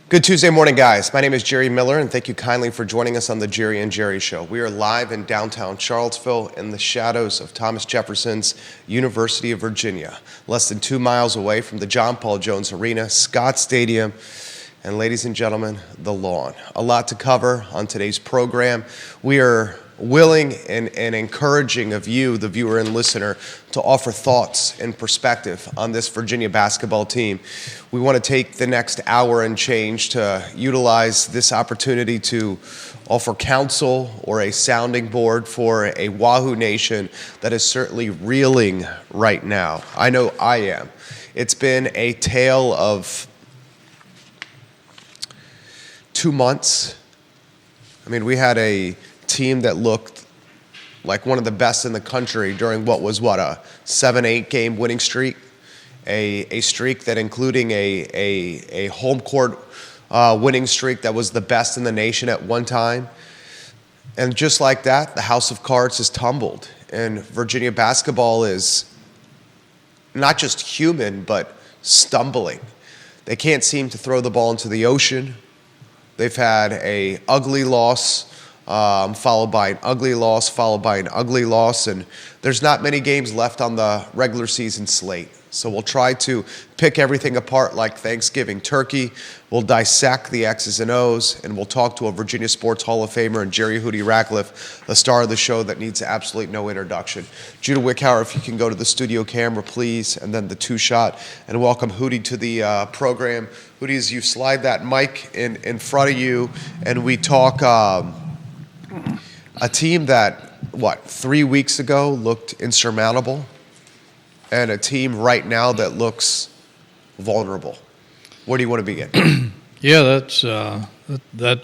Good Tuesday morning, guys. My name is Jerry Miller, and thank you kindly for joining us on the Jerry and Jerry Show. We are live in downtown Charlottesville in the shadows of Thomas Jefferson's University of Virginia, less than 2 miles away from the John Paul Jones Arena, Scott Stadium, and ladies and gentlemen, the lawn. A lot to cover on today's program. We are willing and encouraging of you, the viewer and listener, to offer thoughts and perspective on this Virginia basketball team. We want to take the next hour and change to utilize this opportunity to offer counsel or a sounding board for a Wahoo Nation that is certainly reeling right now. I know I am. It's been a tale of 2 months. I mean, we had a team that looked like one of the best in the country during what was a 7-8 game winning streak, a streak that including a home court winning streak that was the best in the nation at one time. And just like that, the house of cards has tumbled, and Virginia basketball is not just human but stumbling. They can't seem to throw the ball into the ocean. They've had an ugly loss, followed by an ugly loss, followed by an ugly loss, and there's not many games left on the regular season slate. So we'll try to pick everything apart like Thanksgiving turkey. We'll dissect the X's and O's, and we'll talk to a Virginia Sports Hall of Famer and Jerry Hootie Ratcliffe, the star of the show that needs absolutely no introduction. Judah Wickhauer, if you can go to the studio camera, please, and then the two-shot, and welcome Hootie to the program. Hootie, as you slide that mic in front of you, and we talk a team that, 3 weeks ago looked insurmountable, and a team right now that looks vulnerable. Where do you want to begin? Yeah, that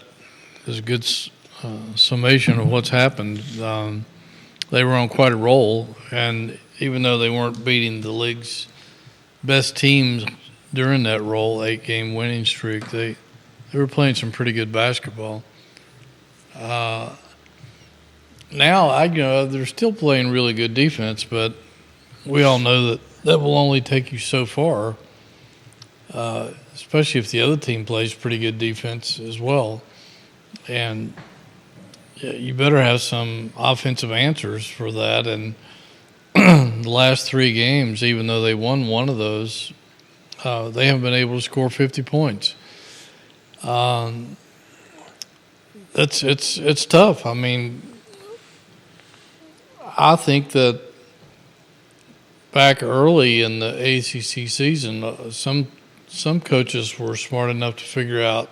is a good summation of what's happened. They were on quite a roll, and even though they weren't beating the league's best teams during that roll, 8-game winning streak, they were playing some pretty good basketball. Now, they're still playing really good defense, but we all know that will only take you so far, especially if the other team plays pretty good defense as well. And you better have some offensive answers for that. And the last 3 games, even though they won one of those, they haven't been able to score 50 points. It's tough. I mean, I think that back early in the ACC season, some coaches were smart enough to figure out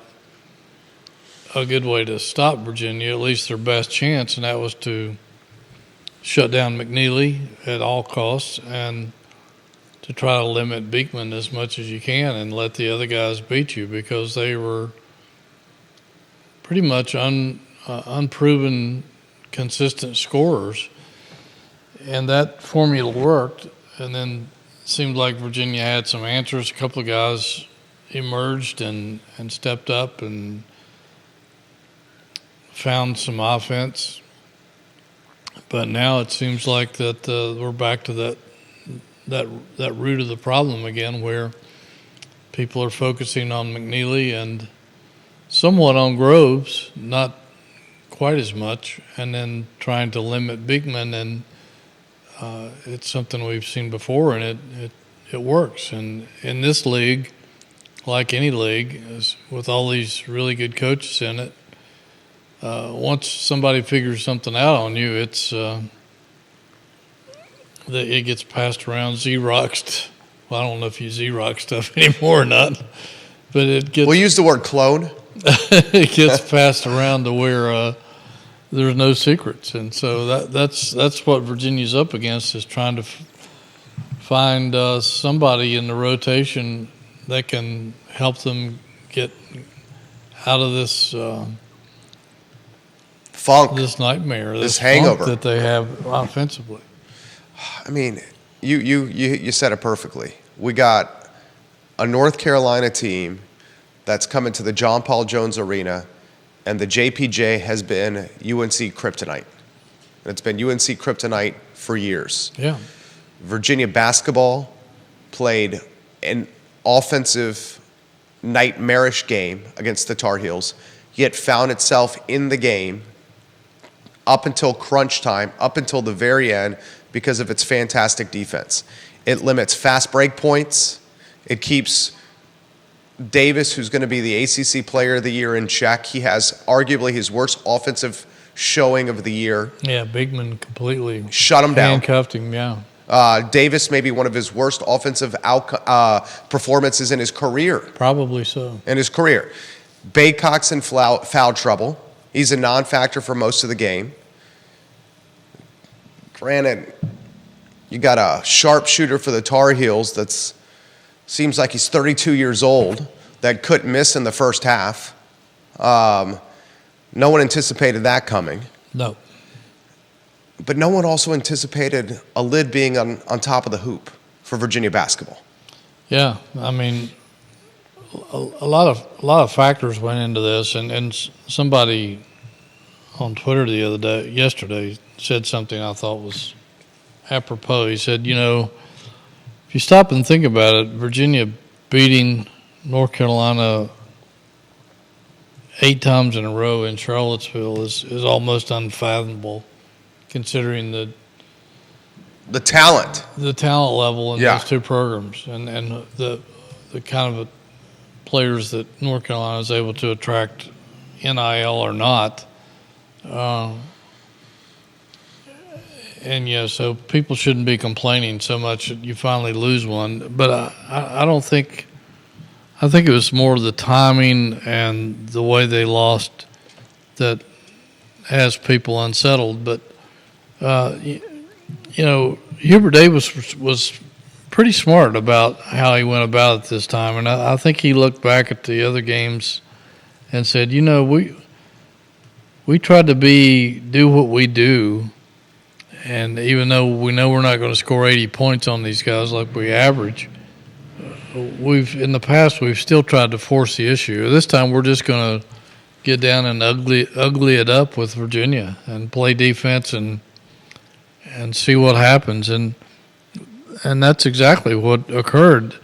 a good way to stop Virginia, at least their best chance, and that was to shut down McNeely at all costs and to try to limit Beekman as much as you can and let the other guys beat you, because they were pretty much unproven, consistent scorers. And that formula worked, and then it seemed like Virginia had some answers. A couple of guys emerged and stepped up and found some offense. But now it seems like that we're back to that root of the problem again, where people are focusing on McNeely and somewhat on Groves, not quite as much, and then trying to limit Beekman. And it's something we've seen before, and it works. And in this league, like any league, with all these really good coaches in it, once somebody figures something out on you, it gets passed around, Xeroxed. Well, I don't know if you Xerox stuff anymore or not, but it gets. We'll use the word clone. It gets passed around to where there's no secrets, and so that's what Virginia's up against, is trying to find somebody in the rotation that can help them get out of this funk, this nightmare, this hangover that they have offensively. I mean, you said it perfectly. We got a North Carolina team that's coming to the John Paul Jones Arena, and the JPJ has been UNC kryptonite. And it's been UNC kryptonite for years. Yeah. Virginia basketball played an offensive nightmarish game against the Tar Heels, yet found itself in the game up until crunch time, up until the very end, because of its fantastic defense. It limits fast break points. It keeps Davis, who's going to be the ACC Player of the Year, in check. He has arguably his worst offensive showing of the year. Yeah, Bigman completely shut him down. Handcuffed him, yeah. Davis may be one of his worst offensive performances in his career. Probably so. In his career. Baycock's in foul trouble. He's a non-factor for most of the game. Granted, you got a sharpshooter for the Tar Heels that's seems like he's 32 years old that couldn't miss in the first half. No one anticipated that coming. No. But no one also anticipated a lid being on top of the hoop for Virginia basketball. Yeah, I mean, a lot of factors went into this, and somebody on Twitter yesterday said something I thought was apropos. He said, if you stop and think about it, Virginia beating North Carolina 8 times in a row in Charlottesville is almost unfathomable, considering the talent level in those two programs and the kind of players that North Carolina is able to attract, NIL or not. So people shouldn't be complaining so much that you finally lose one. But I don't think – I think it was more the timing and the way they lost that has people unsettled. But, Hubert Davis was pretty smart about how he went about it this time. And I think he looked back at the other games and said, we tried to do what we do. And even though we know we're not going to score 80 points on these guys like we average, in the past we've still tried to force the issue. This time we're just going to get down and ugly it up with Virginia and play defense and see what happens. And that's exactly what occurred.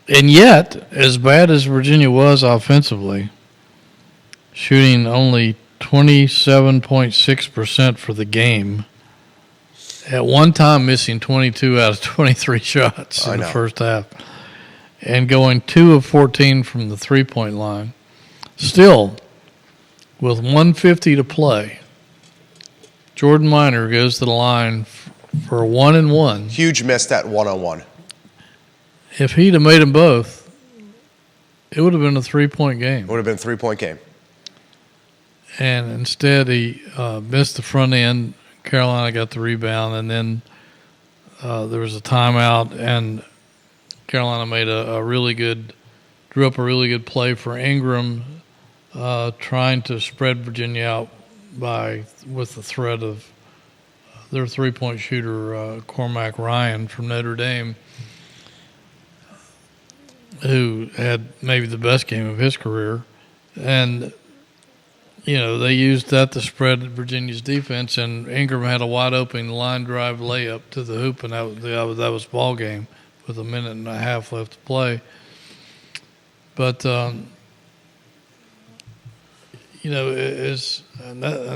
And yet, as bad as Virginia was offensively, shooting only 27.6% for the game, at one time missing 22 out of 23 shots in the first half, and going 2 of 14 from the three-point line. Still, with 150 to play, Jordan Minor goes to the line for 1-and-1. Huge missed that 1-on-1. If he'd have made them both, it would have been a three-point game. It would have been a three-point game. And instead, he missed the front end. Carolina got the rebound, and then there was a timeout, and Carolina made drew up a really good play for Ingram, trying to spread Virginia out with the threat of their three-point shooter, Cormac Ryan from Notre Dame, who had maybe the best game of his career. And they used that to spread Virginia's defense, and Ingram had a wide-open line drive layup to the hoop, and that was ball game with a minute and a half left to play. But and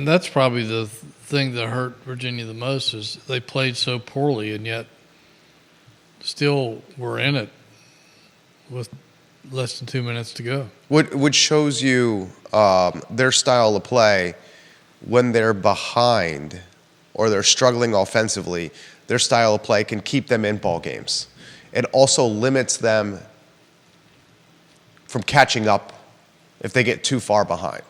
that's probably the thing that hurt Virginia the most is they played so poorly, and yet still were in it with less than 2 minutes to go. Which shows you their style of play when they're behind or they're struggling offensively. Their style of play can keep them in ball games. It also limits them from catching up if they get too far behind.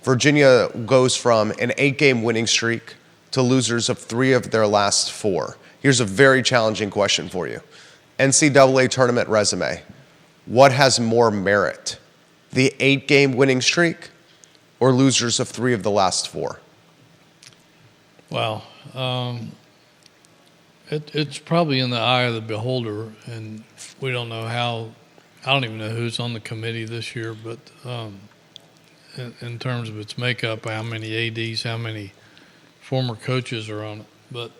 Virginia goes from an 8-game winning streak to losers of 3 of their last 4. Here's a very challenging question for you. NCAA tournament resume. What has more merit, the 8-game winning streak or losers of 3 of the last 4? Wow. It's probably in the eye of the beholder, and we don't know how. I don't even know who's on the committee this year, but in terms of its makeup, how many ADs, how many former coaches are on it. But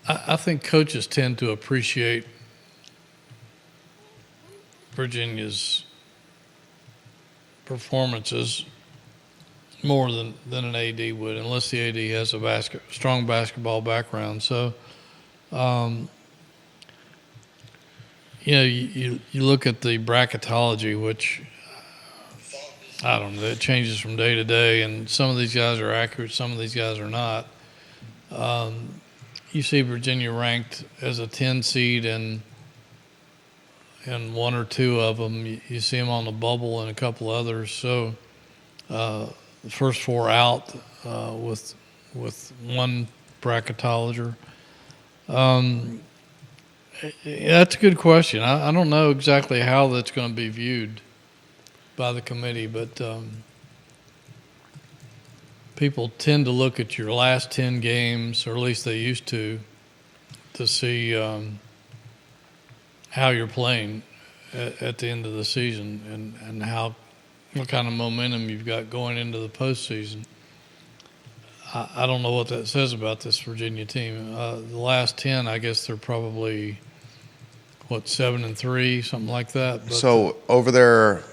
I think coaches tend to appreciate Virginia's performances more than an AD would, unless the AD has a strong basketball background. So, you look at the bracketology, which I don't know, it changes from day to day, and some of these guys are accurate, some of these guys are not. You see Virginia ranked as a 10 seed, and one or two of them, you see them on the bubble and a couple others. So the first four out with one bracketologer. That's a good question. I don't know exactly how that's going to be viewed by the committee, but people tend to look at your last 10 games, or at least they used to see how you're playing at the end of the season and what kind of momentum you've got going into the postseason. I don't know what that says about this Virginia team. The last 10, I guess they're probably, 7-3, something like that. But so over there,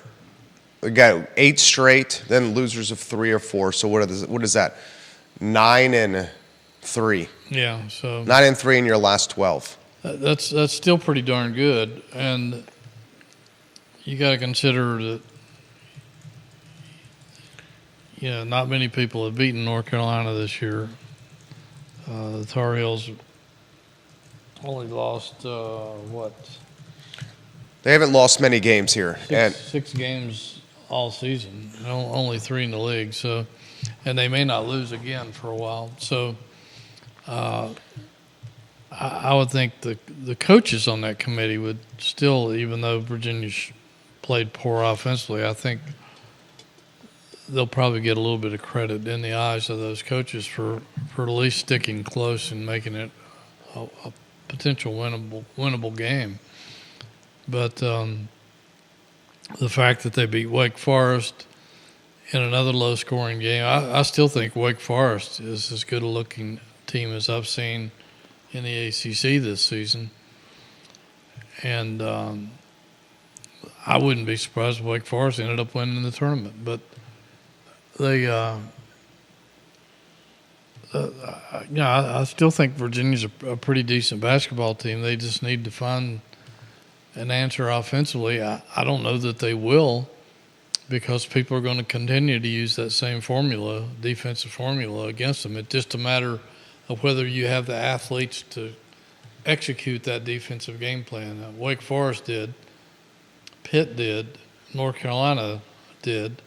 we got 8 straight, then losers of 3 or 4. So what is that? 9-3. Yeah, so 9-3 in your last 12. That's still pretty darn good, and you got to consider that not many people have beaten North Carolina this year. The Tar Heels only lost They haven't lost many games here. Six games all season, only 3 in the league. So, and they may not lose again for a while. So, I would think the coaches on that committee would still, even though Virginia played poor offensively, I think they'll probably get a little bit of credit in the eyes of those coaches for at least sticking close and making it a potential winnable game. But the fact that they beat Wake Forest in another low-scoring game, I still think Wake Forest is as good a looking team as I've seen in the ACC this season. And I wouldn't be surprised if Wake Forest ended up winning the tournament. But they, I still think Virginia's a pretty decent basketball team. They just need to find an answer offensively. I don't know that they will, because people are going to continue to use that same defensive formula against them. It's just a matter of whether you have the athletes to execute that defensive game plan. Wake Forest did, Pitt did, North Carolina did.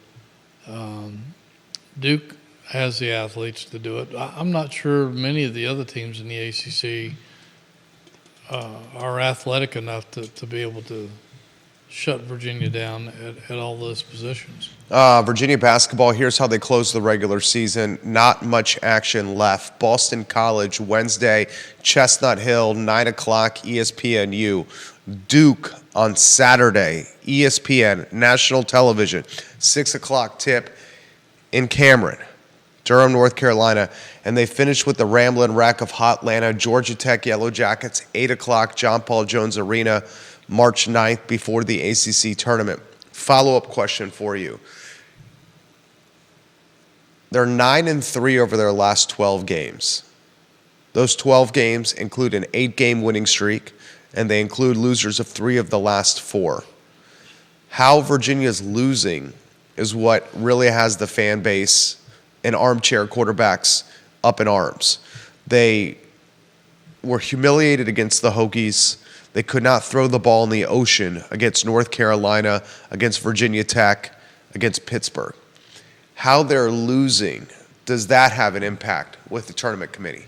Duke has the athletes to do it. I'm not sure many of the other teams in the ACC are athletic enough to be able to shut Virginia down at all those positions. Virginia basketball, here's how they closed the regular season. Not much action left. Boston College, Wednesday, Chestnut Hill, 9 o'clock, ESPNU. Duke on Saturday, ESPN, national television, 6 o'clock tip in Cameron, Durham, North Carolina. And they finished with the Ramblin' Wreck of Hotlanta, Georgia Tech Yellow Jackets, 8 o'clock, John Paul Jones Arena, March 9th, before the ACC tournament. Follow-up question for you. They're 9-3 over their last 12 games. Those 12 games include an 8-game winning streak, and they include losers of 3 of the last 4. How Virginia's losing is what really has the fan base and armchair quarterbacks up in arms. They were humiliated against the Hokies. They could not throw the ball in the ocean against North Carolina, against Virginia Tech, against Pittsburgh. How they're losing, does that have an impact with the tournament committee?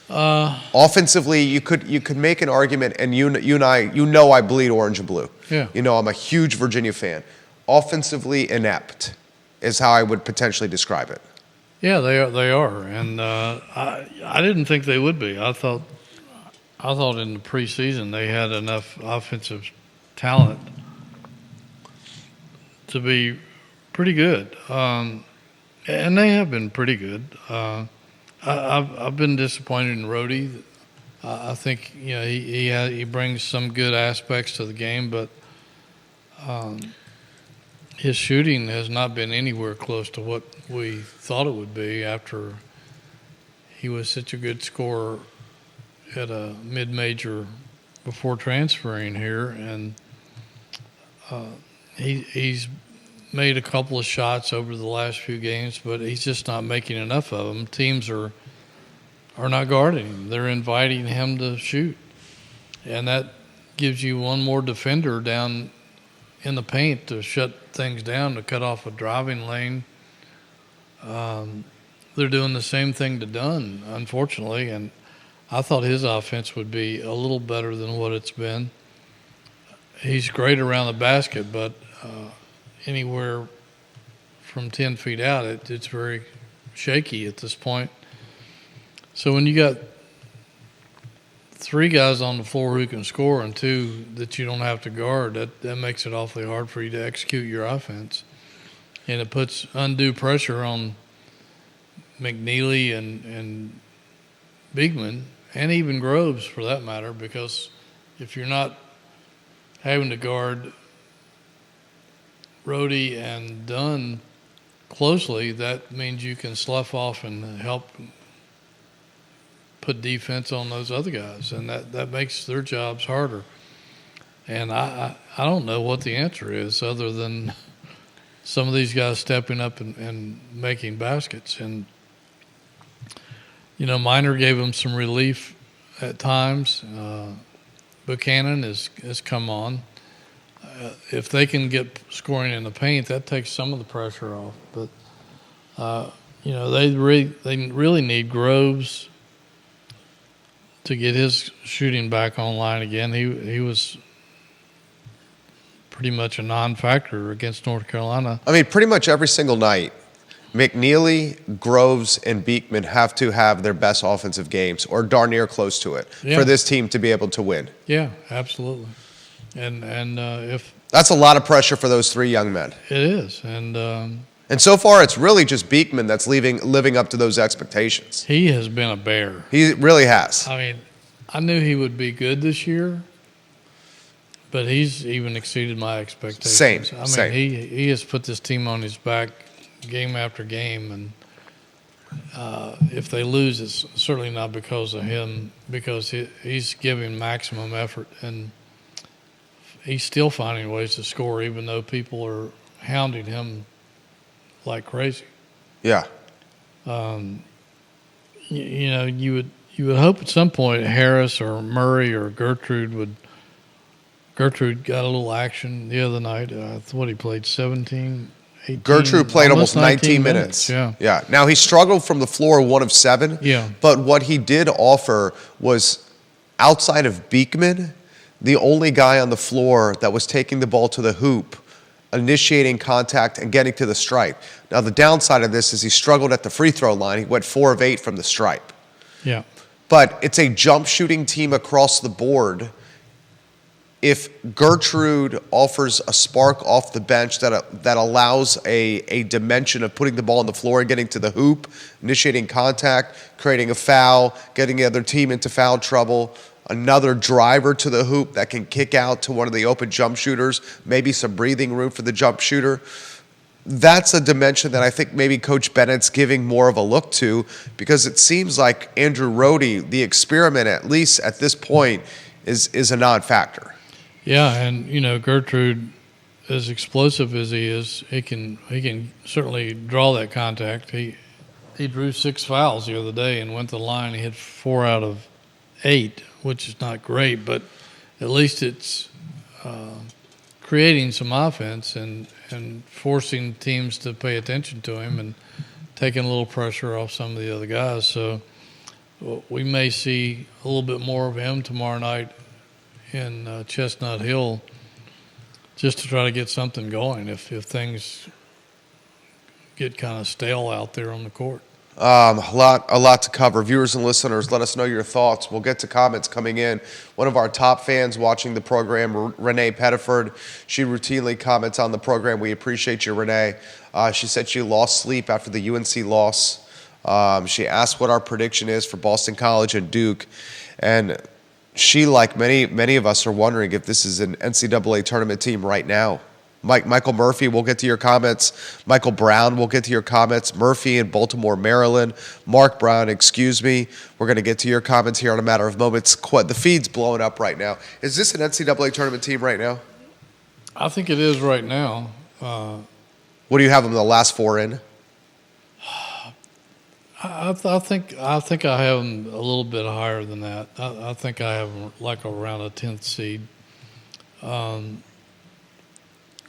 Offensively, you could make an argument, and you and I, I bleed orange and blue. Yeah. I'm a huge Virginia fan. Offensively inept is how I would potentially describe it. Yeah, they are, and I didn't think they would be. I thought in the preseason they had enough offensive talent to be pretty good, and they have been pretty good. I've been disappointed in Rhodey. I think he brings some good aspects to the game, but his shooting has not been anywhere close to what we thought it would be after he was such a good scorer at a mid-major before transferring here. And he's made a couple of shots over the last few games, but he's just not making enough of them. Teams are not guarding him. They're inviting him to shoot. And that gives you one more defender down in the paint to shut things down, to cut off a driving lane. They're doing the same thing to Dunn, unfortunately, and I thought his offense would be a little better than what it's been. He's great around the basket, but anywhere from 10 feet out, it's very shaky at this point. So when you got 3 guys on the floor who can score and 2 that you don't have to guard, that makes it awfully hard for you to execute your offense. And it puts undue pressure on McNeely and Bigman, and even Groves for that matter, because if you're not having to guard Rhodey and Dunn closely, that means you can slough off and help put defense on those other guys, and that makes their jobs harder. And I don't know what the answer is other than some of these guys stepping up and making baskets. And, you know, Minor gave them some relief at times. Buchanan has come on. If they can get scoring in the paint, that takes some of the pressure off. But, you know, they really need Groves to get his shooting back online again. He was pretty much a non-factor against North Carolina. I mean, pretty much every single night, McNeely, Groves, and Beekman have to have their best offensive games or darn near close to it for this team to be able to win. Yeah, absolutely. And if that's a lot of pressure for those 3 young men. It is, and so far it's really just Beekman that's living up to those expectations. He has been a bear. He really has. I mean, I knew he would be good this year, but he's even exceeded my expectations. Same. He has put this team on his back game after game, and if they lose, it's certainly not because of him, because he's giving maximum effort, and he's still finding ways to score, even though people are hounding him like crazy. Yeah. You know, you would hope at some point Harris or Murray or Gertrude got a little action the other night. What he played 17. 18, Gertrude played almost 19 minutes. Yeah. Now, he struggled from the floor 1 of 7. Yeah. But what he did offer was, outside of Beekman, the only guy on the floor that was taking the ball to the hoop, initiating contact, and getting to the stripe. Now, the downside of this is he struggled at the free throw line. He went 4 of 8 from the stripe. Yeah. But it's a jump shooting team across the board. If Gertrude offers a spark off the bench that allows a dimension of putting the ball on the floor and getting to the hoop, initiating contact, creating a foul, getting the other team into foul trouble, another driver to the hoop that can kick out to one of the open jump shooters, maybe some breathing room for the jump shooter, that's a dimension that I think maybe Coach Bennett's giving more of a look to, because it seems like Andrew Rhodey, the experiment, at least at this point, is a non-factor. Yeah, and you know, Gertrude, as explosive as he is, he can certainly draw that contact. He drew 6 fouls the other day and went to the line. He hit 4 out of 8, which is not great, but at least it's creating some offense and forcing teams to pay attention to him and taking a little pressure off some of the other guys. So we may see a little bit more of him tomorrow night in Chestnut Hill, just to try to get something going if things get kind of stale out there on the court. A lot to cover. Viewers and listeners, let us know your thoughts. We'll get to comments coming in. One of our top fans watching the program, Renee Pettiford, she routinely comments on the program. We appreciate you, Renee. She said she lost sleep after the UNC loss. She asked what our prediction is for Boston College and Duke. And she, like many of us, are wondering if this is an NCAA tournament team right now. Michael Murphy, we'll get to your comments. Michael Brown, we'll get to your comments. Murphy in Baltimore, Maryland. Mark Brown, excuse me. We're going to get to your comments here in a matter of moments. The feed's blowing up right now. Is this an NCAA tournament team right now? I think it is right now. What do you have them the last 4 in? I think I have them a little bit higher than that. I think I have them like around a 10th seed.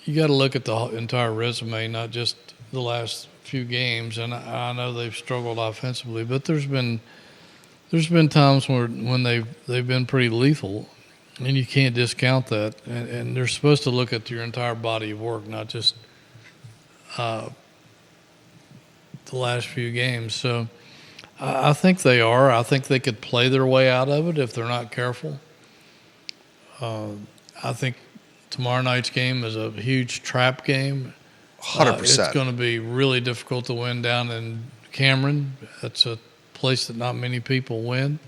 You got to look at the entire resume, not just the last few games. And I know they've struggled offensively, but there's been times when they've been pretty lethal, and you can't discount that. And they're supposed to look at your entire body of work, not just the last few games. So I think they are. I think they could play their way out of it if they're not careful. I think tomorrow night's game is a huge trap game. 100%. It's going to be really difficult to win down in Cameron. That's a place that not many people win.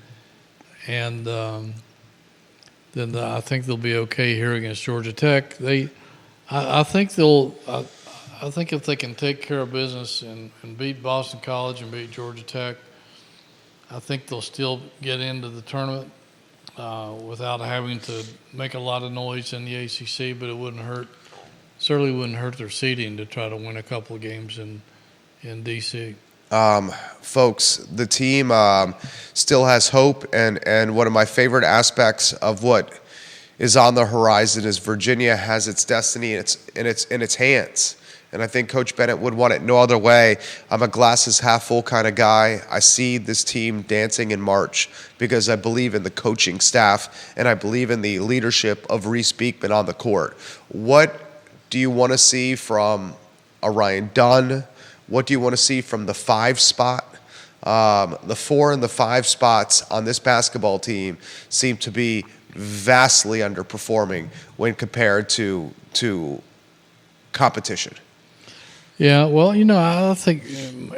And then I think they'll be okay here against Georgia Tech. I think if they can take care of business and beat Boston College and beat Georgia Tech, I think they'll still get into the tournament without having to make a lot of noise in the ACC, but it certainly wouldn't hurt their seeding to try to win a couple of games in D.C. Folks, the team still has hope, and one of my favorite aspects of what is on the horizon is Virginia has its destiny in its hands. And I think Coach Bennett would want it no other way. I'm a glasses half full kind of guy. I see this team dancing in March because I believe in the coaching staff and I believe in the leadership of Reese Beekman on the court. What do you want to see from a Ryan Dunn? What do you want to see from the 5 spot? The 4 and the 5 spots on this basketball team seem to be vastly underperforming when compared to competition. Yeah, well, I think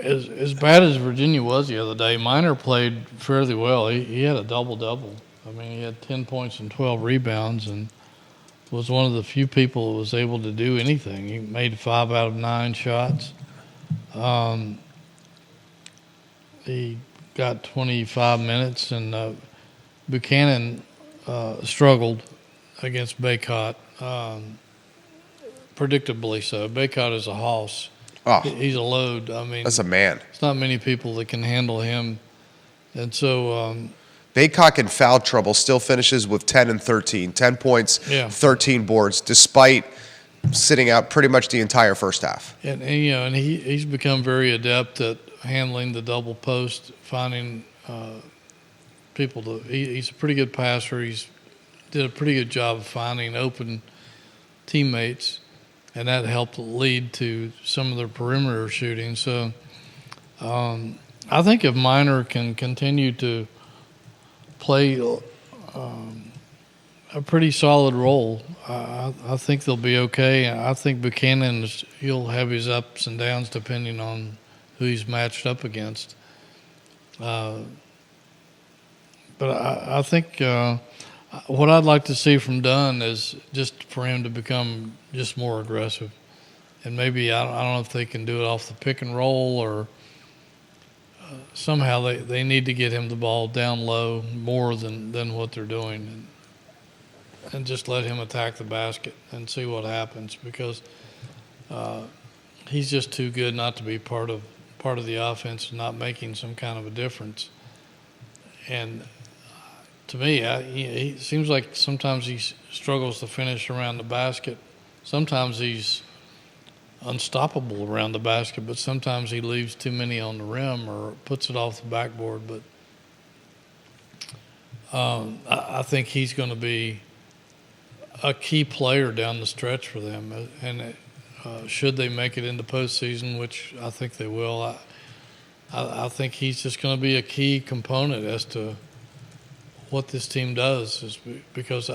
as bad as Virginia was the other day, Minor played fairly well. He had a double-double. I mean, he had 10 points and 12 rebounds and was one of the few people that was able to do anything. He made 5 out of 9 shots. He got 25 minutes, and Buchanan struggled against Baycott. Predictably so. Baycott is a hoss. Oh, He's a load. I mean, that's a man. It's not many people that can handle him. And so Baycott in foul trouble still finishes with 10 and 13. 10 points, 13 boards, despite sitting out pretty much the entire first half. And he's become very adept at handling the double post, finding people he's a pretty good passer. He's did a pretty good job of finding open teammates. And that helped lead to some of their perimeter shooting. So I think if Minor can continue to play a pretty solid role, I think they'll be okay. I think Buchanan, he'll have his ups and downs depending on who he's matched up against. But I think what I'd like to see from Dunn is just for him to become just more aggressive. And maybe, I don't know if they can do it off the pick and roll or somehow they need to get him the ball down low more than what they're doing and just let him attack the basket and see what happens because he's just too good not to be part of the offense and not making some kind of a difference. And to me, he seems like sometimes he struggles to finish around the basket. Sometimes he's unstoppable around the basket, but sometimes he leaves too many on the rim or puts it off the backboard. But I think he's going to be a key player down the stretch for them. And should they make it into postseason, which I think they will, I think he's just going to be a key component as to what this team does, is because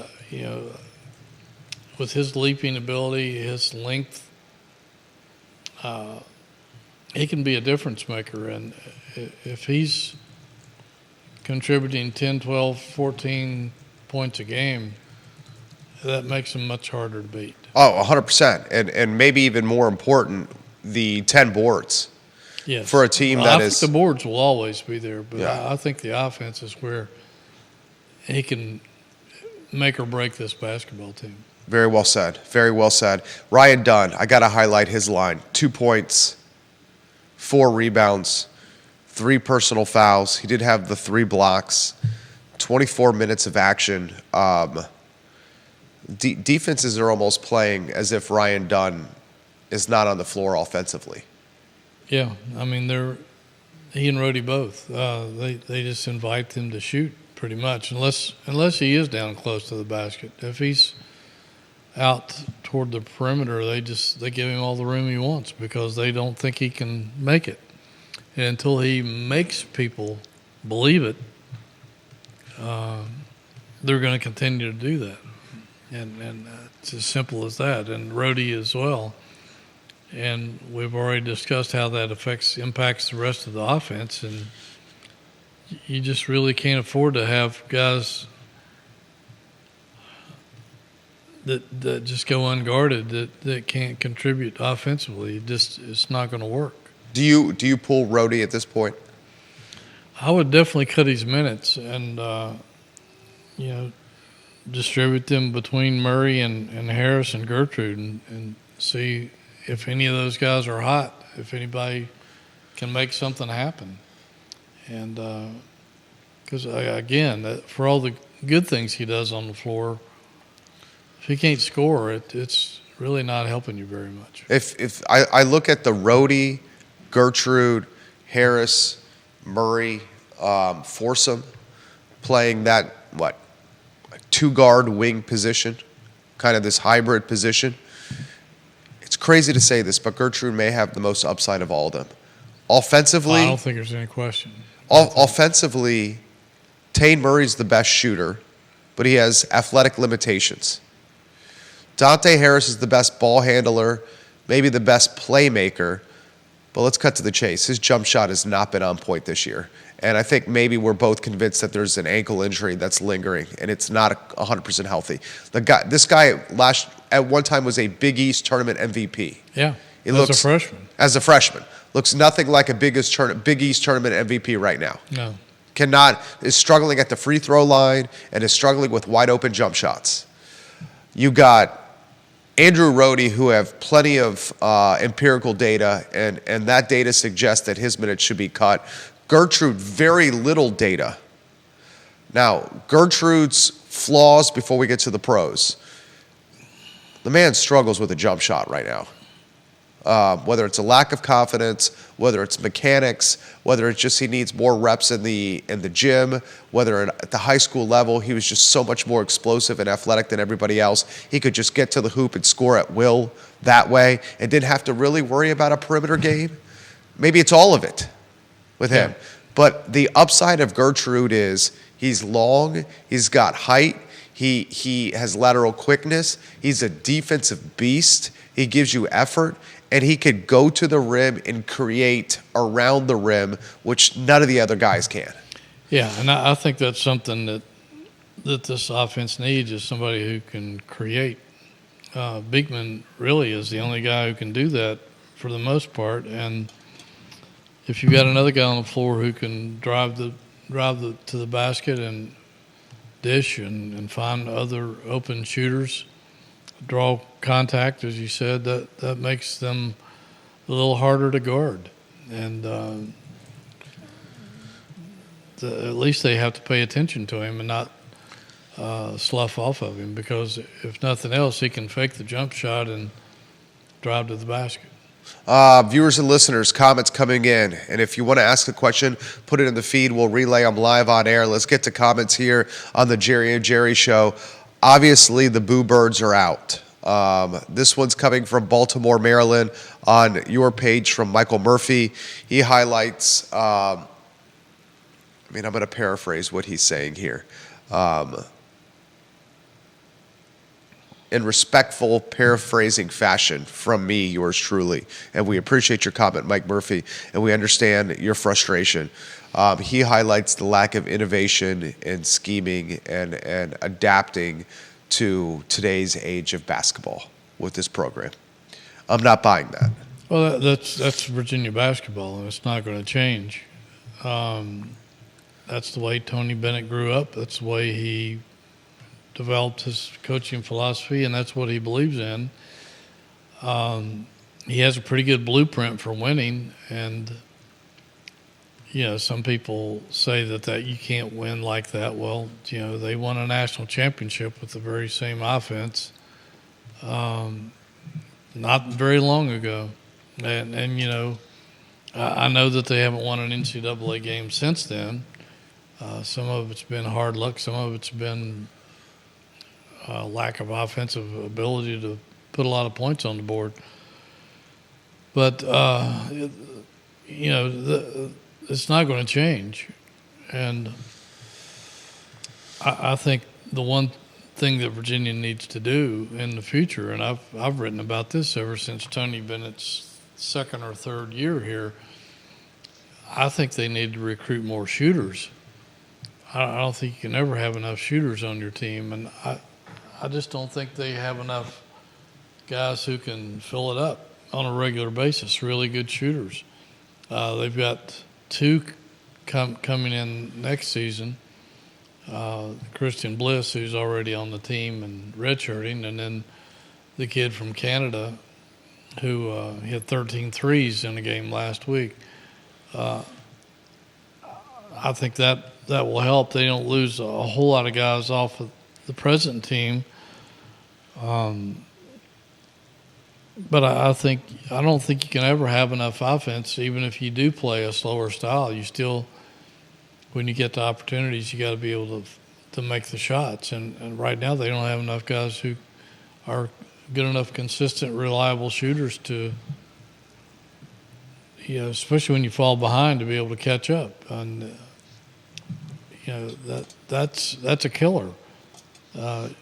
with his leaping ability, his length, he can be a difference maker. And if he's contributing 10, 12, 14 points a game, that makes him much harder to beat. Oh, 100%. And maybe even more important, the 10 boards. Yes. For a team Well, that I is. think the boards will always be there, but Yeah. I think the offense is where he can make or break this basketball team. Very well said. Very well said. Ryan Dunn, I got to highlight his line. 2 points, 4 rebounds, 3 personal fouls. He did have the 3 blocks, 24 minutes of action. Defenses are almost playing as if Ryan Dunn is not on the floor offensively. Yeah, I mean he and Rhodey both. They just invite him to shoot pretty much, unless he is down close to the basket. If he's out toward the perimeter, they give him all the room he wants because they don't think he can make it. And until he makes people believe it, they're going to continue to do that. And it's as simple as that. And Rhodey as well. And we've already discussed how that impacts the rest of the offense. And you just really can't afford to have guys that just go unguarded that can't contribute offensively. It's not going to work. Do you pull Rhodey at this point? I would definitely cut his minutes and distribute them between Murray and Harris and Gertrude and see if any of those guys are hot, if anybody can make something happen. And because, again, for all the good things he does on the floor, if he can't score, it's really not helping you very much. If I look at the Rhodey, Gertrude, Harris, Murray, foursome playing that, 2-guard wing position, kind of this hybrid position, it's crazy to say this, but Gertrude may have the most upside of all of them. Offensively, I don't think there's any question. Offensively, Tane Murray's the best shooter, but he has athletic limitations. Dante Harris is the best ball handler, maybe the best playmaker, but let's cut to the chase. His jump shot has not been on point this year. And I think maybe we're both convinced that there's an ankle injury that's lingering, and it's not 100% healthy. This guy at one time was a Big East tournament MVP. Yeah, As a freshman. Looks nothing like a Big East tournament MVP right now. No. Is struggling at the free throw line and is struggling with wide open jump shots. You got Andrew Rhodey, who have plenty of empirical data, and that data suggests that his minutes should be cut. Gertrude, very little data. Now, Gertrude's flaws before we get to the pros. The man struggles with a jump shot right now. Whether it's a lack of confidence, whether it's mechanics, whether it's just he needs more reps in the gym, whether at the high school level he was just so much more explosive and athletic than everybody else. He could just get to the hoop and score at will that way and didn't have to really worry about a perimeter game. Maybe it's all of it with him. Yeah. But the upside of Gertrude is he's long, he's got height, he has lateral quickness, he's a defensive beast, he gives you effort, and he could go to the rim and create around the rim, which none of the other guys can. Yeah, and I think that's something that this offense needs is somebody who can create. Beekman really is the only guy who can do that for the most part, and if you've got another guy on the floor who can drive to the basket and dish and find other open shooters, draw contact, as you said, that makes them a little harder to guard. And at least they have to pay attention to him and not slough off of him, because if nothing else, he can fake the jump shot and drive to the basket. Viewers and listeners, comments coming in. And if you want to ask a question, put it in the feed. We'll relay them live on air. Let's get to comments here on the Jerry and Jerry Show. Obviously, the Boo Birds are out. This one's coming from Baltimore, Maryland, on your page from Michael Murphy. He highlights, I'm going to paraphrase what he's saying here. In respectful paraphrasing fashion from me, yours truly. And we appreciate your comment, Mike Murphy, and we understand your frustration. He highlights the lack of innovation and scheming and adapting to today's age of basketball. with this program. I'm not buying that. Well, that's Virginia basketball, and it's not going to change. That's the way Tony Bennett grew up. That's the way he developed his coaching philosophy, and that's what he believes in. He has a pretty good blueprint for winning, and some people say that you can't win like that. Well, they won a national championship with the very same offense not very long ago. And I know that they haven't won an NCAA game since then. Some of it's been hard luck. Some of it's been lack of offensive ability to put a lot of points on the board. But, it's not going to change. And I think the one thing that Virginia needs to do in the future, and I've written about this ever since Tony Bennett's second or third year here, I think they need to recruit more shooters. I don't think you can ever have enough shooters on your team, and I just don't think they have enough guys who can fill it up on a regular basis, really good shooters. They've got two coming in next season, Christian Bliss, who's already on the team and redshirting, and then the kid from Canada who hit 13 threes in a game last week. I think that will help. They don't lose a whole lot of guys off of the present team. But I don't think you can ever have enough offense, even if you do play a slower style. You still, when you get the opportunities, you got to be able to make the shots. And right now they don't have enough guys who are good enough, consistent, reliable shooters to, especially when you fall behind, to be able to catch up. And that's a killer. I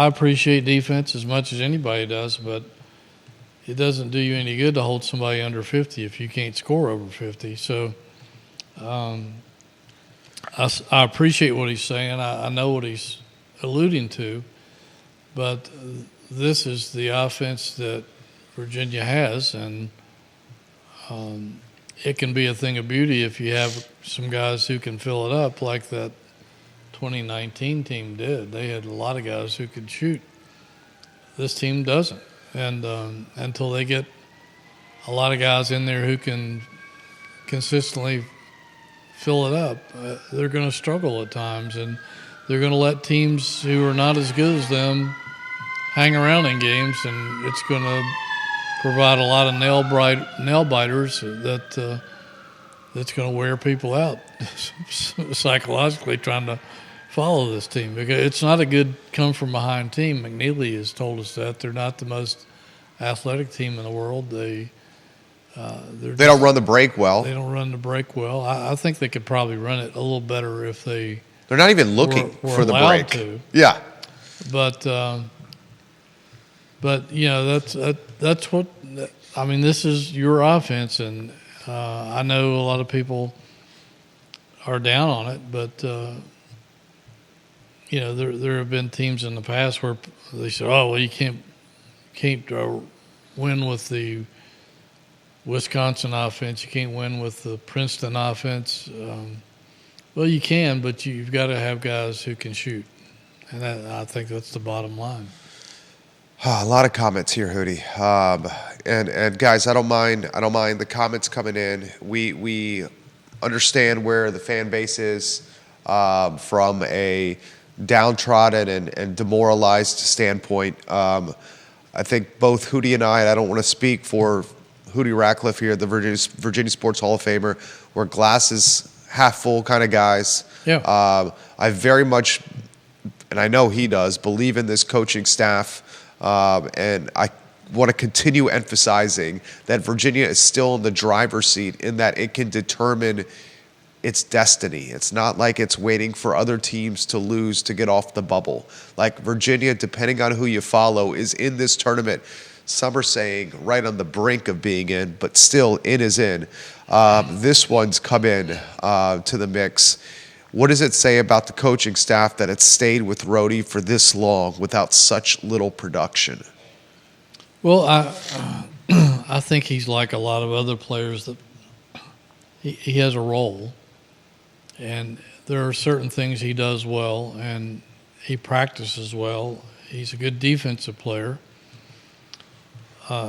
appreciate defense as much as anybody does, but it doesn't do you any good to hold somebody under 50 if you can't score over 50. So I appreciate what he's saying. I know what he's alluding to, but this is the offense that Virginia has, and it can be a thing of beauty if you have some guys who can fill it up like that 2019 team did. They had a lot of guys who could shoot. This team doesn't. And until they get a lot of guys in there who can consistently fill it up, they're going to struggle at times. And they're going to let teams who are not as good as them hang around in games, and it's going to provide a lot of nail biters that's going to wear people out psychologically trying to follow this team, because it's not a good come-from-behind team. McNeely has told us that. They're not the most athletic team in the world. They don't run the break well. They don't run the break well. I think they could probably run it a little better if they're not even looking for the break. To. Yeah. But that's what – I mean, this is your offense, and I know a lot of people are down on it, but there have been teams in the past where they said, "Oh, well, you can't win with the Wisconsin offense. You can't win with the Princeton offense." Well, you can, but you've got to have guys who can shoot, and I think that's the bottom line. A lot of comments here, Hootie. And guys, I don't mind the comments coming in. We understand where the fan base is from a downtrodden and demoralized standpoint. I think both Hootie and I don't want to speak for Hootie Ratcliffe here, the Virginia Sports Hall of Famer. We're glasses half full kind of guys. Yeah. I very much, and I know he does, believe in this coaching staff. And I want to continue emphasizing that Virginia is still in the driver's seat in that it can determine its destiny. It's not like it's waiting for other teams to lose to get off the bubble. Like Virginia, depending on who you follow, is in this tournament. Some are saying right on the brink of being in, but still in is in. This one's come in to the mix. What does it say about the coaching staff that it's stayed with Rhodey for this long without such little production? Well, I think he's like a lot of other players that he has a role, and there are certain things he does well, and he practices well. He's a good defensive player.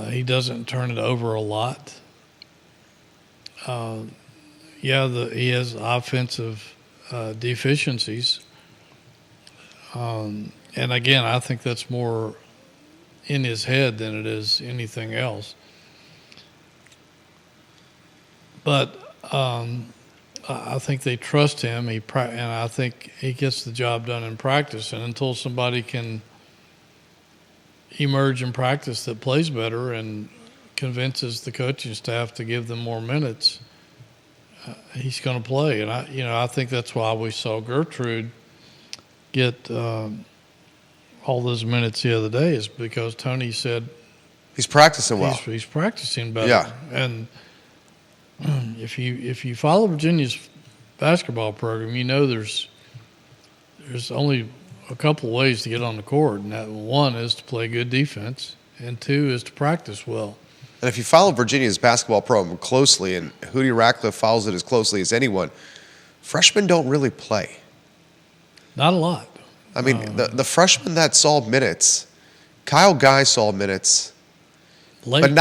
He doesn't turn it over a lot. He has offensive deficiencies. And again, I think that's more in his head than it is anything else. But I think they trust him. And I think he gets the job done in practice. And until somebody can emerge in practice that plays better and convinces the coaching staff to give them more minutes, he's going to play. And I think that's why we saw Gertrude get all those minutes the other day, is because Tony said he's practicing well. He's practicing better. Yeah. And if you follow Virginia's basketball program, you know there's only a couple of ways to get on the court, and that one is to play good defense, and two is to practice well. And if you follow Virginia's basketball program closely, and Hootie Ratcliffe follows it as closely as anyone, freshmen don't really play. Not a lot. I mean, the freshmen that saw minutes, Kyle Guy saw minutes, Late. but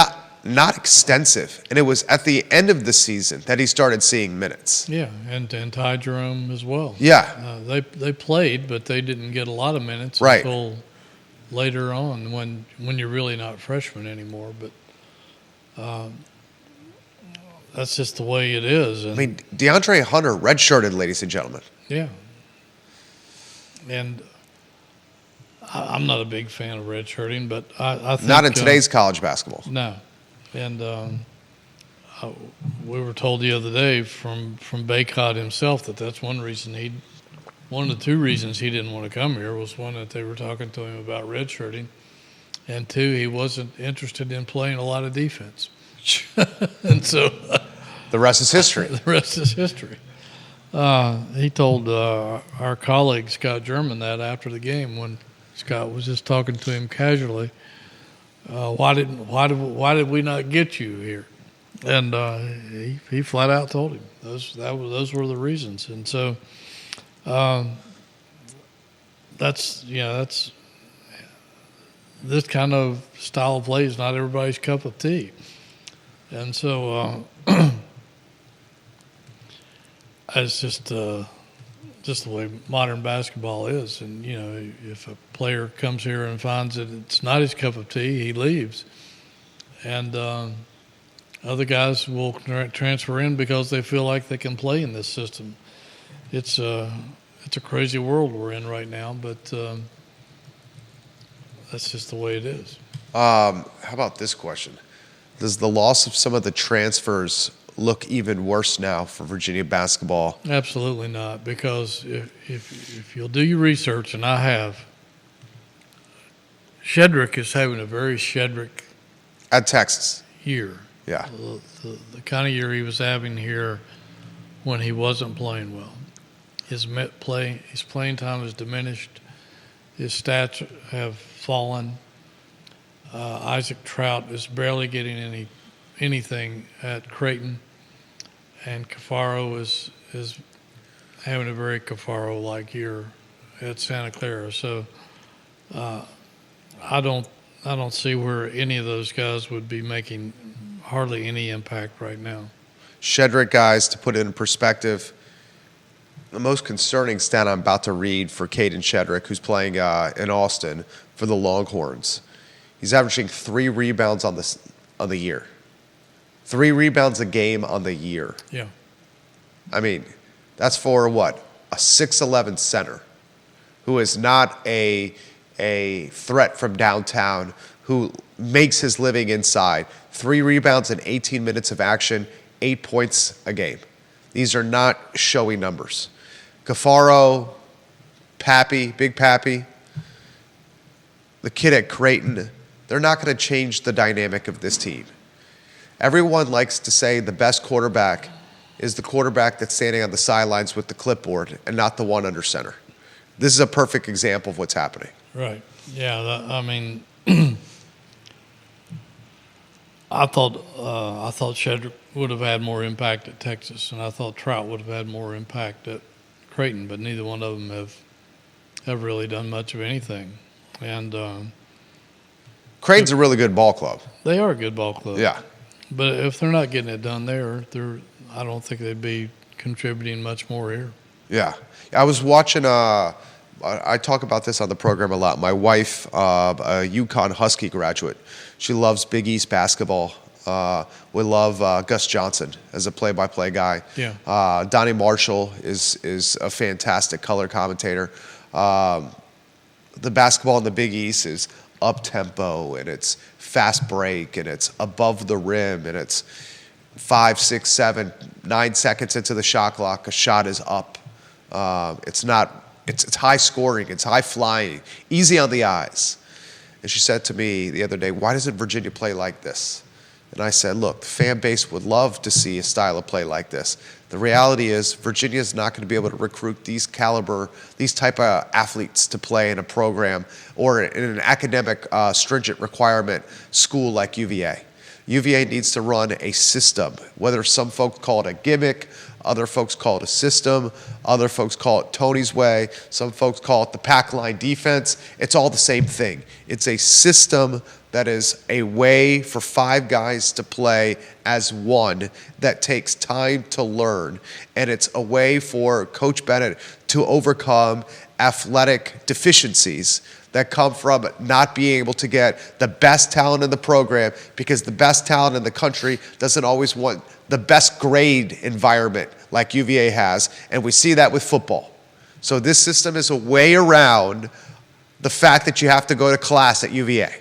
not extensive. And it was at the end of the season that he started seeing minutes. Yeah, and Ty Jerome as well. Yeah. They played, but they didn't get a lot of minutes Right. until later on when you're really not freshmen anymore. But that's just the way it is. And, I mean, DeAndre Hunter redshirted, ladies and gentlemen. yeah. And I'm not a big fan of redshirting, but I think Not in today's college basketball. No, and we were told the other day from Baycott himself that's one of the two reasons he didn't want to come here was, one, that they were talking to him about redshirting, and two, he wasn't interested in playing a lot of defense. And so The rest is history. the rest is history. He told our colleague Scott German that after the game, when Scott was just talking to him casually. Why did we not get you here? And he flat out told him those were the reasons. And so that's this kind of style of play is not everybody's cup of tea. And so it's just the way modern basketball is. And, if a player comes here and finds that it's not his cup of tea, he leaves. And other guys will transfer in because they feel like they can play in this system. It's a crazy world we're in right now, but that's just the way it is. How about this question? Does the loss of some of the transfers look even worse now for Virginia basketball? Absolutely not, because if you'll do your research, and I have, Shedrick is having a very Shedrick At Texas. year. Yeah. The kind of year he was having here when he wasn't playing well. His playing time has diminished. His stats have fallen. Isaac Trout is barely getting anything at Creighton, and Cafaro is having a very Cafaro-like year at Santa Clara. So I don't see where any of those guys would be making hardly any impact right now. Shedrick, guys, to put it in perspective, the most concerning stat I'm about to read for Caden Shedrick, who's playing in Austin for the Longhorns. He's averaging 3 rebounds on the year. 3 rebounds a game on the year. Yeah. I mean, that's for what? A 6'11 center who is not a threat from downtown, who makes his living inside. 3 rebounds in 18 minutes of action, 8 points a game. These are not showy numbers. Cafaro, Pappy, Big Pappy, the kid at Creighton, they're not going to change the dynamic of this team. Everyone likes to say the best quarterback is the quarterback that's standing on the sidelines with the clipboard and not the one under center. This is a perfect example of what's happening. Right. Yeah. I mean, I thought Shedrick would have had more impact at Texas, and I thought Trout would have had more impact at Creighton, but neither one of them have really done much of anything. And Creighton's a really good ball club. they are a good ball club. Yeah. But if they're not getting it done there, I don't think they'd be contributing much more here. Yeah. I was watching, I talk about this on the program a lot. My wife, a UConn Husky graduate, she loves Big East basketball. We love Gus Johnson as a play-by-play guy. Yeah. Donnie Marshall is a fantastic color commentator. The basketball in the Big East is up-tempo, and it's fast break, and it's above the rim, and it's 5, 6, 7, 9 seconds into the shot clock, a shot is up. It's high scoring, it's high flying, easy on the eyes. And she said to me the other day, why doesn't Virginia play like this? And I said, look, the fan base would love to see a style of play like this. The reality is Virginia is not going to be able to recruit these type of athletes to play in a program or in an academic stringent requirement school like UVA. UVA needs to run a system, whether some folks call it a gimmick, other folks call it a system, other folks call it Tony's way, some folks call it the pack line defense. It's all the same thing. It's a system that is a way for 5 guys to play as one that takes time to learn. And it's a way for Coach Bennett to overcome athletic deficiencies that come from not being able to get the best talent in the program, because the best talent in the country doesn't always want the best grade environment like UVA has, and we see that with football. So this system is a way around the fact that you have to go to class at UVA.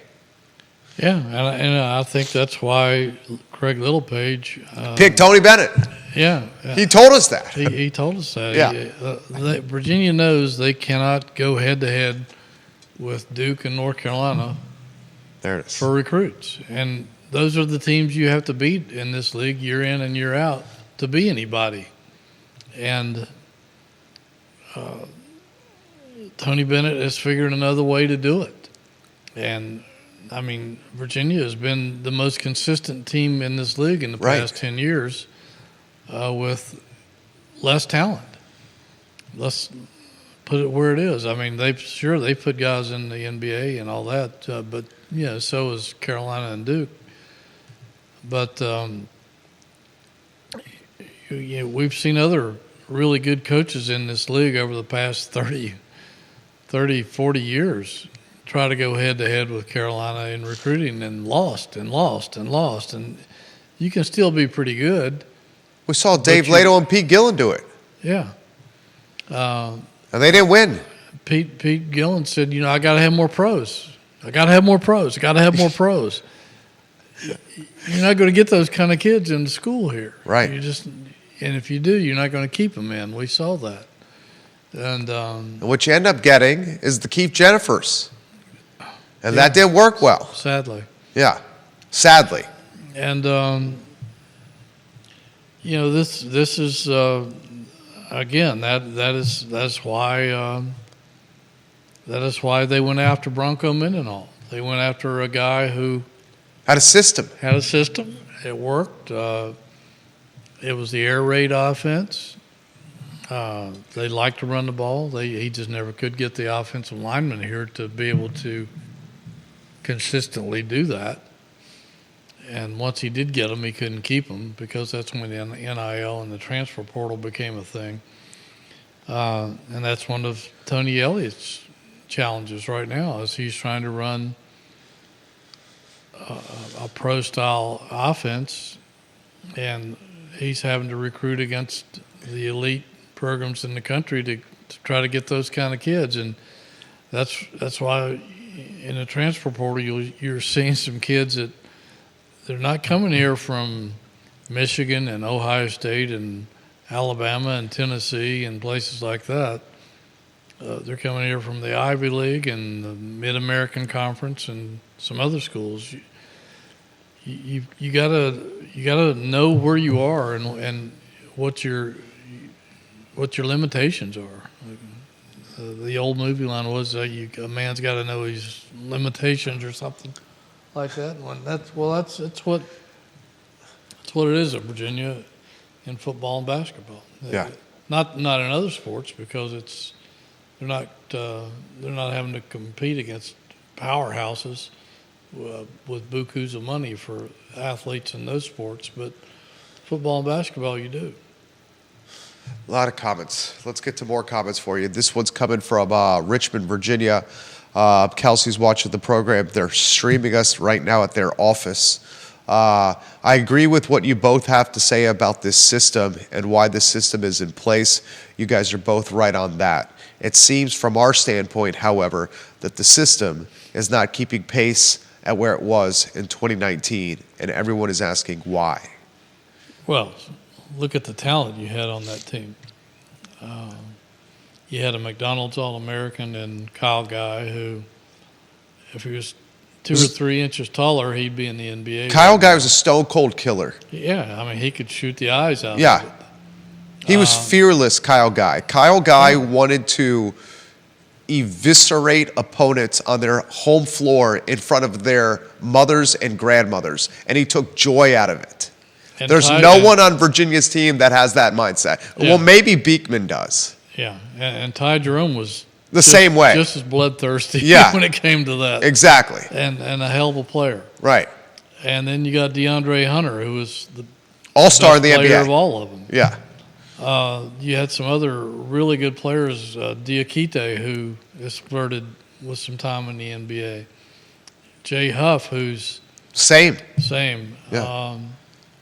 Yeah, and I think that's why Craig Littlepage Pick Tony Bennett. Yeah, He told us that. he told us that. Yeah. Virginia knows they cannot go head-to-head with Duke and North Carolina There it is. for recruits. And those are the teams you have to beat in this league year in and year out to be anybody. And Tony Bennett has figured another way to do it. And, I mean, Virginia has been the most consistent team in this league in the past 10 years with less talent. Let's put it where it is. I mean, they put guys in the NBA and all that, but yeah, so is Carolina and Duke. But we've seen other really good coaches in this league over the past 30, 40 years try to go head-to-head with Carolina in recruiting and lost. And you can still be pretty good. We saw Dave Lato and Pete Gillen do it. Yeah. And they didn't win. Pete Gillen said, I got to have more pros. You're not going to get those kind of kids in school here. Right. And if you do, you're not going to keep them in. We saw that. And what you end up getting is the Keith Jennifers. And that didn't work well. Sadly. Yeah. Sadly. And, this is, again, that's why they went after Bronco Mendenhall. They went after a guy who had a system. It worked. It was the air raid offense. They liked to run the ball. He just never could get the offensive linemen here to be able to consistently do that. And once he did get them, he couldn't keep them, because that's when the NIL and the transfer portal became a thing. And that's one of Tony Elliott's challenges right now, is he's trying to run a pro-style offense, and he's having to recruit against the elite programs in the country to try to get those kind of kids. And that's why in the transfer portal you're seeing some kids that they're not coming here from Michigan and Ohio State and Alabama and Tennessee and places like that. They're coming here from the Ivy League and the Mid-American Conference and some other schools. You gotta know where you are and what your limitations are. The old movie line was a man's got to know his limitations or something like that. And that's what it is at Virginia in football and basketball. Yeah. Not in other sports because they're not having to compete against powerhouses with bukus of money for athletes in those sports, but football and basketball you do. A lot of comments. Let's get to more comments for you. This one's coming from Richmond, Virginia. Kelsey's watching the program. They're streaming us right now at their office. I agree with what you both have to say about this system and why this system is in place. You guys are both right on that. It seems from our standpoint, however, that the system is not keeping pace at where it was in 2019, and everyone is asking why. Well, look at the talent you had on that team. You had a McDonald's All-American and Kyle Guy who, if he was 2 or 3 inches taller, he'd be in the NBA. Kyle Guy was a stone-cold killer. Yeah, I mean, he could shoot the eyes out of Yeah. it. He was fearless, Kyle Guy. Kyle Guy wanted to eviscerate opponents on their home floor in front of their mothers and grandmothers, and he took joy out of it. And There's no one on Virginia's team that has that mindset. Yeah. Well, maybe Beekman does. Yeah, and Ty Jerome was The same way. just as bloodthirsty Yeah. when it came to that. Exactly. And a hell of a player. Right. And then you got DeAndre Hunter, who was the All-star in the best player NBA. of all of them. Yeah. You had some other really good players, Diakite, who has flirted with some time in the NBA. Jay Huff, who's Same. same. Yeah.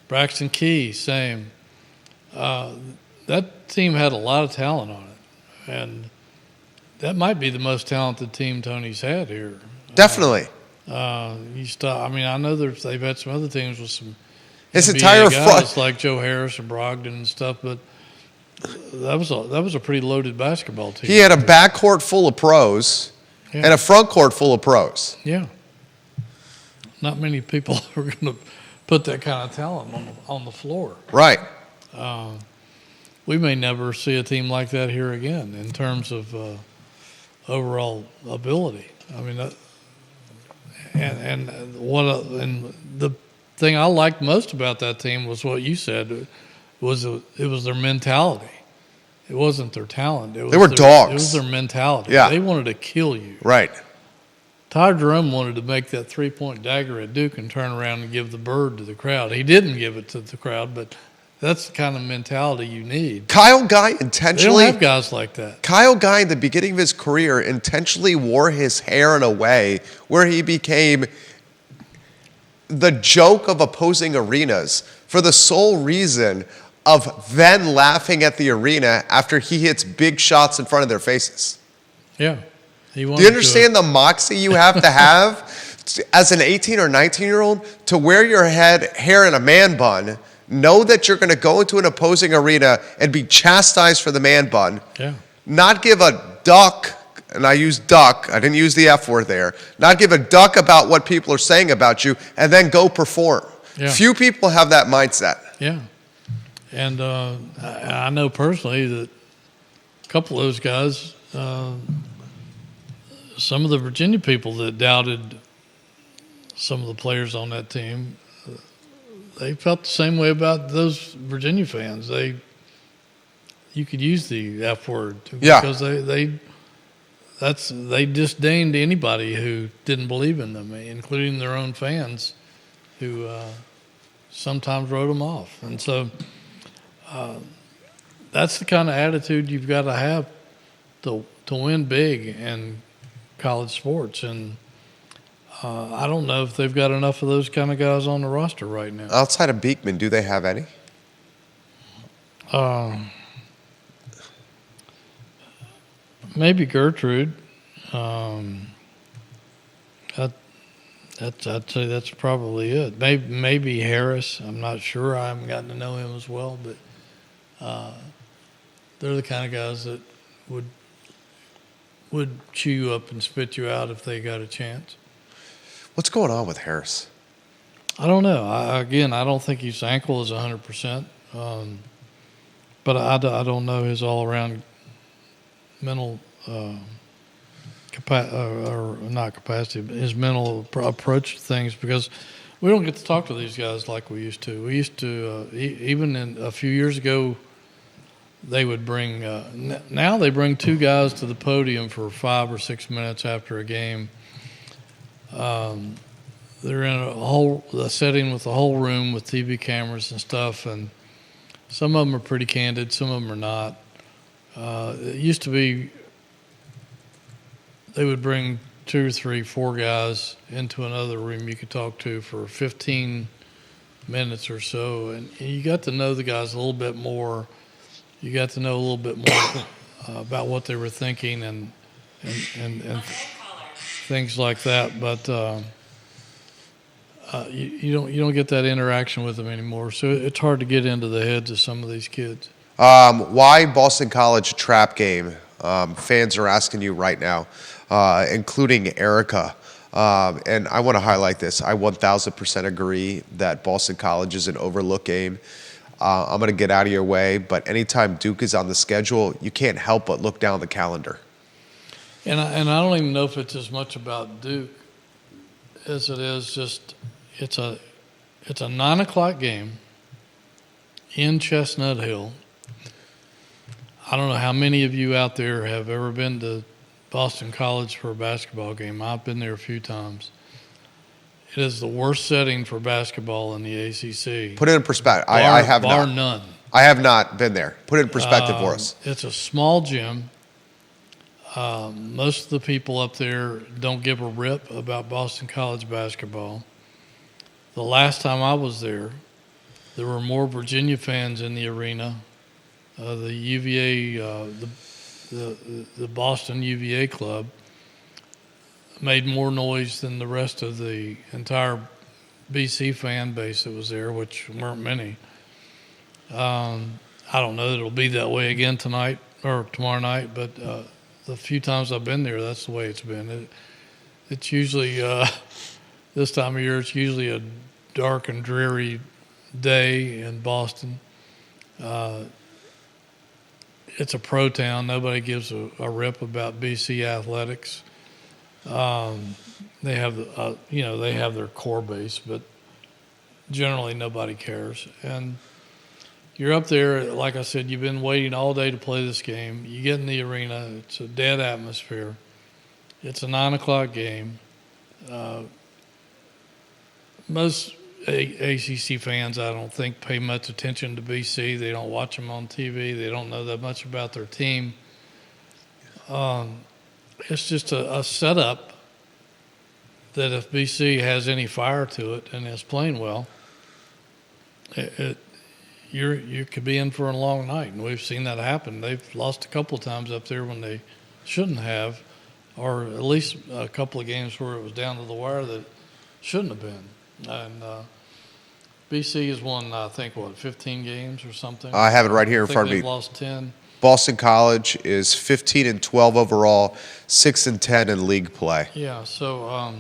Braxton Key, same. That team had a lot of talent on it, and that might be the most talented team Tony's had here. Definitely. I know they've had some other teams with some His NBA entire guys front. like Joe Harris and Brogdon and stuff, but that was a pretty loaded basketball team. He had a backcourt full of pros Yeah. and a front court full of pros. Yeah. Not many people are going to put that kind of talent on the floor. Right. We may never see a team like that here again in terms of overall ability. I mean, and the thing I liked most about that team was what you said it was their mentality. It wasn't their talent. They were dogs. It was their mentality. Yeah. They wanted to kill you. Right. Ty Jerome wanted to make that three-point dagger at Duke and turn around and give the bird to the crowd. He didn't give it to the crowd, but that's the kind of mentality you need. Kyle Guy They intentionally. don't have guys like that. Kyle Guy, in the beginning of his career, intentionally wore his hair in a way where he became the joke of opposing arenas for the sole reason of then laughing at the arena after he hits big shots in front of their faces. Yeah. Do you understand the moxie you have to have as an 18 or 19-year-old to wear your hair in a man bun, know that you're going to go into an opposing arena and be chastised for the man bun, Yeah. not give a duck, and I use duck, I didn't use the F word there, not give a duck about what people are saying about you, and then go perform. Yeah. Few people have that mindset. Yeah. And I know personally that a couple of those guys, some of the Virginia people that doubted some of the players on that team, they felt the same way about those Virginia fans. You could use the F word Yeah. because they disdained anybody who didn't believe in them, including their own fans, who sometimes wrote them off. And so that's the kind of attitude you've got to have to win big in college sports. And I don't know if they've got enough of those kind of guys on the roster right now. Outside of Beekman, do they have any? Maybe Gertrude. I'd say that's probably it. Maybe Harris. I'm not sure. I haven't gotten to know him as well, but they're the kind of guys that would chew you up and spit you out if they got a chance. What's going on with Harris? I don't know. I don't think his ankle is 100%. but I don't know his all-around mental or not capacity, but his mental approach to things, because we don't get to talk to these guys like we used to. We used to, even a few years ago, they would bring, now they bring two guys to the podium for 5 or 6 minutes after a game. They're in a setting with a whole room with TV cameras and stuff, and some of them are pretty candid, some of them are not. It used to be they would bring 2, 3, 4 guys into another room you could talk to for 15 minutes or so, and you got to know the guys a little bit more. You got to know a little bit more about what they were thinking and things like that. But you don't get that interaction with them anymore. So it's hard to get into the heads of some of these kids. Why Boston College trap game? Fans are asking you right now, including Erica. And I want to highlight this. I 1,000% agree that Boston College is an overlooked game. I'm going to get out of your way, but anytime Duke is on the schedule, you can't help but look down the calendar. And I don't even know if it's as much about Duke as it is just it's a 9 o'clock game in Chestnut Hill. I don't know how many of you out there have ever been to Boston College for a basketball game. I've been there a few times. It is the worst setting for basketball in the ACC. Put it in perspective. I have bar not. None. I have not been there. Put it in perspective for us. It's a small gym. Most of the people up there don't give a rip about Boston College basketball. The last time I was there were more Virginia fans in the arena. The UVA, the Boston UVA club made more noise than the rest of the entire BC fan base that was there, which weren't many. I don't know that it'll be that way again tonight or tomorrow night, but the few times I've been there, that's the way it's been. It's usually, this time of year, it's usually a dark and dreary day in Boston. It's a pro town. Nobody gives a rip about BC athletics. They have, they have their core base, but generally nobody cares. And you're up there, like I said, you've been waiting all day to play this game. You get in the arena. It's a dead atmosphere. It's a 9 o'clock game. Most ACC fans, I don't think, pay much attention to BC. They don't watch them on TV. They don't know that much about their team. It's just a setup that if BC has any fire to it and is playing well, you could be in for a long night, and we've seen that happen. They've lost a couple of times up there when they shouldn't have, or at least a couple of games where it was down to the wire that shouldn't have been. And BC has won, I think, 15 games or something? I have it right here in front of me. They've lost 10. Boston College is 15-12 overall, 6-10 in league play. Yeah, so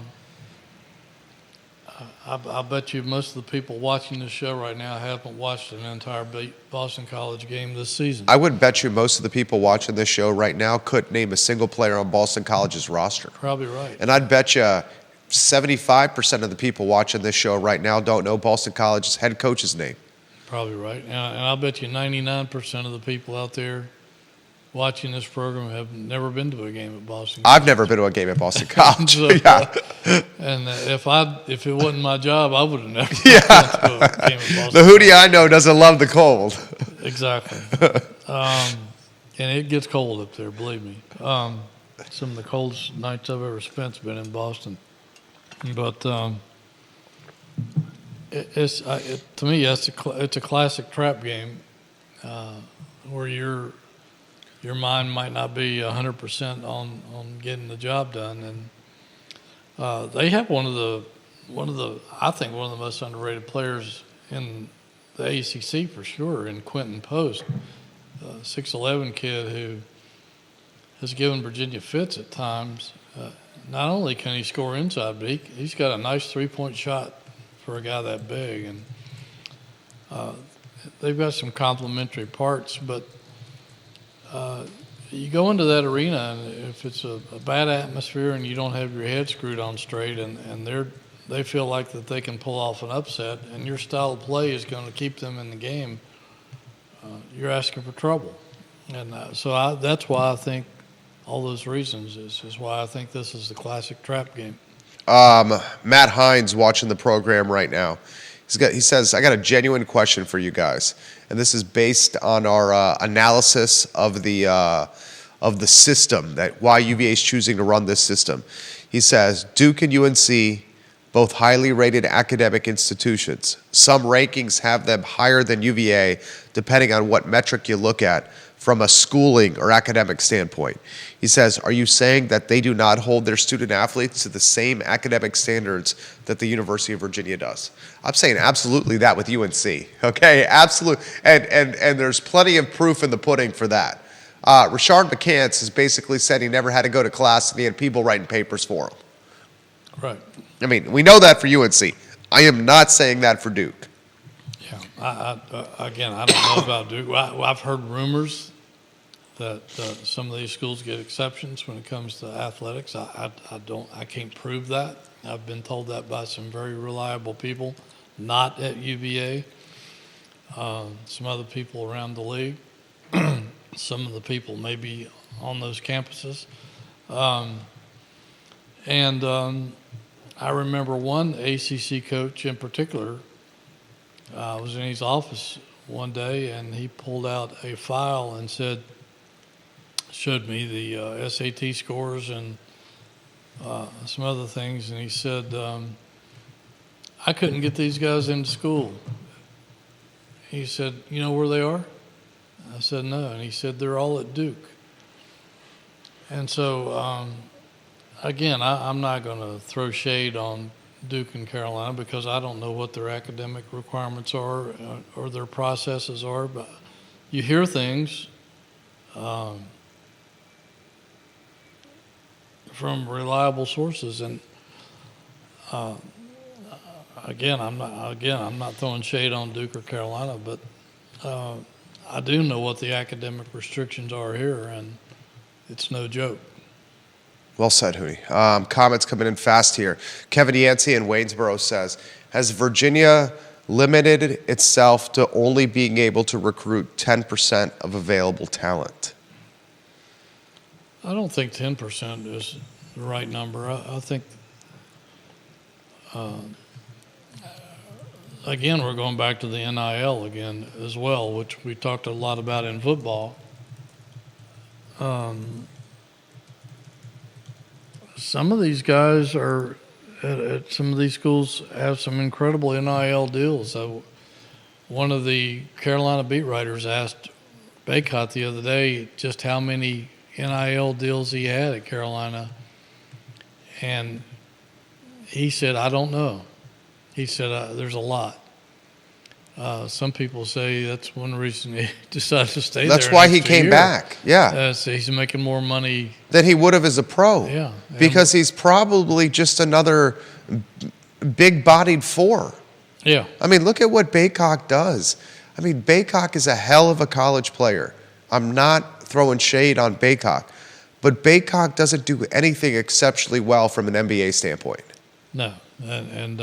I bet you most of the people watching this show right now haven't watched an entire Boston College game this season. I would bet you most of the people watching this show right now couldn't name a single player on Boston College's roster. Probably right. And I'd bet you 75% of the people watching this show right now don't know Boston College's head coach's name. Probably right. And I'll bet you 99% of the people out there watching this program have never been to a game at Boston College. I've never been to a game at Boston College. So, yeah. And if it wasn't my job, I would have never Yeah. been to a game at Boston The Hootie I know doesn't love the cold. Exactly. And it gets cold up there, believe me. Some of the coldest nights I've ever spent has been in Boston. But to me, it's a classic trap game where your mind might not be 100% on getting the job done. And they have one of the most underrated players in the ACC for sure, in Quentin Post, 6'11" kid who has given Virginia fits at times. Not only can he score inside, but he's got a nice three-point shot for a guy that big. And they've got some complementary parts, but you go into that arena, and if it's a bad atmosphere and you don't have your head screwed on straight, and they feel like that they can pull off an upset, and your style of play is going to keep them in the game, you're asking for trouble. And that's why I think all those reasons is why I think this is the classic trap game. Matt Hines watching the program right now. He says, I got a genuine question for you guys. And this is based on our analysis of the system, that why UVA is choosing to run this system. He says, Duke and UNC, both highly rated academic institutions. Some rankings have them higher than UVA, depending on what metric you look at from a schooling or academic standpoint. He says, are you saying that they do not hold their student athletes to the same academic standards that the University of Virginia does? I'm saying absolutely that with UNC, okay? Absolutely. And there's plenty of proof in the pudding for that. Rashard McCants has basically said he never had to go to class and he had people writing papers for him. Right. I mean, we know that for UNC. I am not saying that for Duke. Yeah. Again, I don't know about Duke. I've heard rumors that some of these schools get exceptions when it comes to athletics. I can't prove that. I've been told that by some very reliable people, not at UVA. Some other people around the league. Some of the people maybe on those campuses. I remember one ACC coach in particular. I was in his office one day, and he pulled out a file and showed me the SAT scores and some other things, and he said, I couldn't get these guys into school. He said, you know where they are? I said, no. And he said, they're all at Duke. And so, again, I'm not going to throw shade on Duke and Carolina because I don't know what their academic requirements are or their processes are, but you hear things from reliable sources, and again, I'm not throwing shade on Duke or Carolina, but I do know what the academic restrictions are here, and it's no joke. Well said, Hootie. Comments coming in fast here. Kevin Yancey in Waynesboro says, has Virginia limited itself to only being able to recruit 10% of available talent? I don't think 10% is the right number. I think, again, we're going back to the NIL again as well, which we talked a lot about in football. Some of these guys are at some of these schools have some incredible NIL deals. One of the Carolina beat writers asked Baycott the other day just how many NIL deals he had at Carolina, and he said, I don't know. He said, there's a lot. Some people say that's one reason he decided to stay there. That's why he came back. Yeah. So he's making more money than he would have as a pro. Yeah. Because he's probably just another big-bodied four. Yeah. I mean, look at what Baycock does. I mean, Baycock is a hell of a college player. I'm not throwing shade on Baycock, but Baycock doesn't do anything exceptionally well from an NBA standpoint. No, and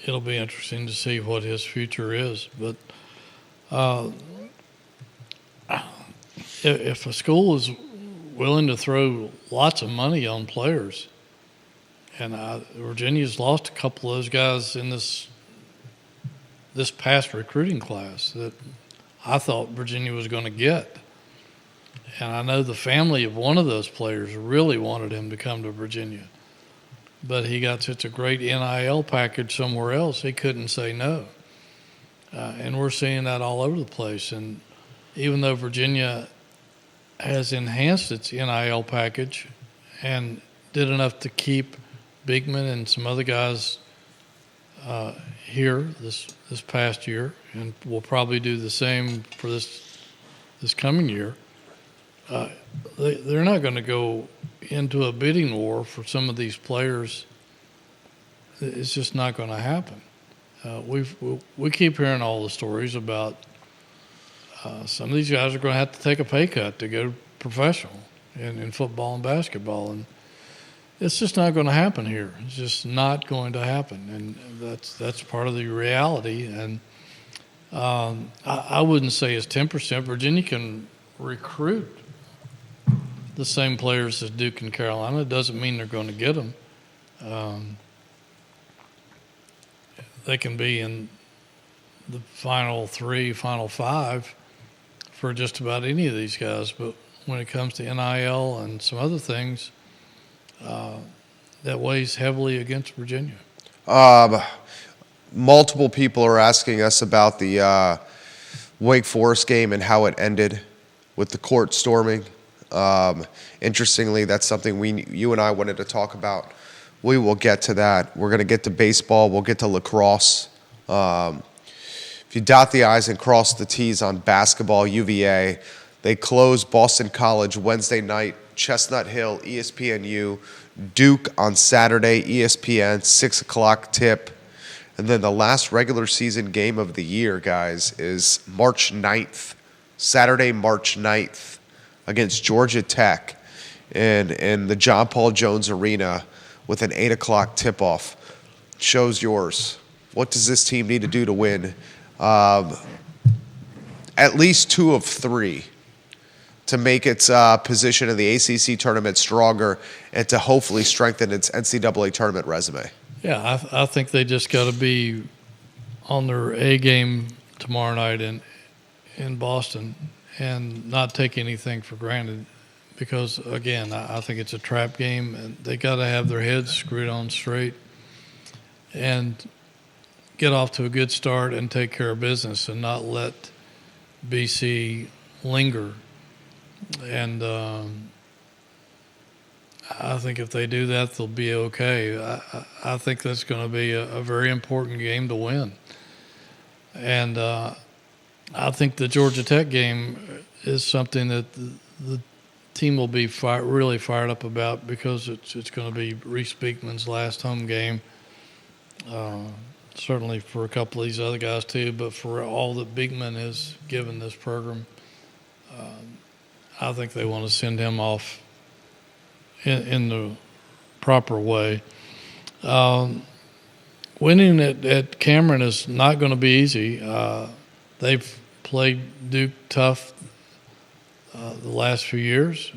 it'll be interesting to see what his future is. But if a school is willing to throw lots of money on players, and Virginia's lost a couple of those guys in this past recruiting class that I thought Virginia was going to get. And I know the family of one of those players really wanted him to come to Virginia. But he got such a great NIL package somewhere else, he couldn't say no. And we're seeing that all over the place. And even though Virginia has enhanced its NIL package and did enough to keep Bigman and some other guys here this past year, and will probably do the same for this coming year, they're not going to go into a bidding war for some of these players. It's just not going to happen. We keep hearing all the stories about some of these guys are going to have to take a pay cut to go professional in football and basketball, and it's just not going to happen here. It's just not going to happen, and that's part of the reality. And I wouldn't say it's 10%. Virginia can recruit the same players as Duke and Carolina. It doesn't mean they're going to get them. They can be in the final 3, final 5 for just about any of these guys. But when it comes to NIL and some other things, that weighs heavily against Virginia. Multiple people are asking us about the Wake Forest game and how it ended with the court storming. Interestingly, that's something you and I wanted to talk about. We will get to that. We're going to get to baseball. We'll get to lacrosse. If you dot the I's and cross the T's on basketball, UVA, they close Boston College Wednesday night, Chestnut Hill, ESPNU, Duke on Saturday, ESPN, 6 o'clock tip. And then the last regular season game of the year, guys, is March 9th, Saturday, March 9th, against Georgia Tech in the John Paul Jones Arena with an 8 o'clock tip-off. Show's yours. What does this team need to do to win? At least 2 of 3 to make its position in the ACC tournament stronger and to hopefully strengthen its NCAA tournament resume. Yeah, I think they just got to be on their A game tomorrow night in Boston and not take anything for granted because, again, I think it's a trap game and they got to have their heads screwed on straight and get off to a good start and take care of business and not let BC linger. And I think if they do that, they'll be okay. I think that's going to be a very important game to win. And I think the Georgia Tech game is something that the team will be really fired up about because it's going to be Reese Beekman's last home game. Certainly for a couple of these other guys too, but for all that Beekman has given this program, I think they want to send him off in the proper way. Winning at Cameron is not going to be easy. They've played Duke tough the last few years.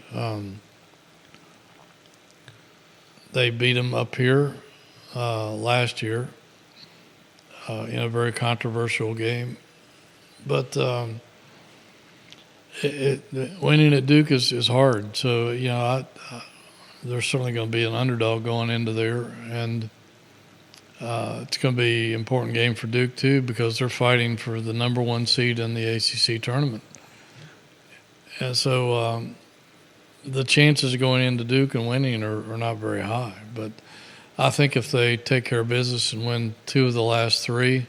They beat them up here last year in a very controversial game. But winning at Duke is hard. So, there's certainly going to be an underdog going into there. And it's going to be an important game for Duke, too, because they're fighting for the number 1 seed in the ACC tournament. And so the chances of going into Duke and winning are not very high. But I think if they take care of business and win 2 of the last 3,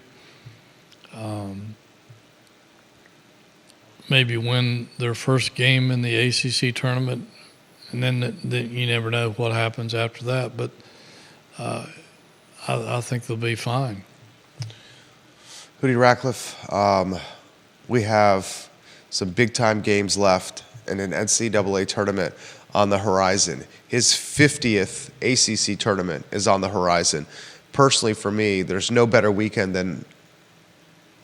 maybe win their first game in the ACC tournament, and then you never know what happens after that. But I think they'll be fine. Hootie Ratcliffe, we have some big-time games left and an NCAA tournament on the horizon. His 50th ACC tournament is on the horizon. Personally, for me, there's no better weekend than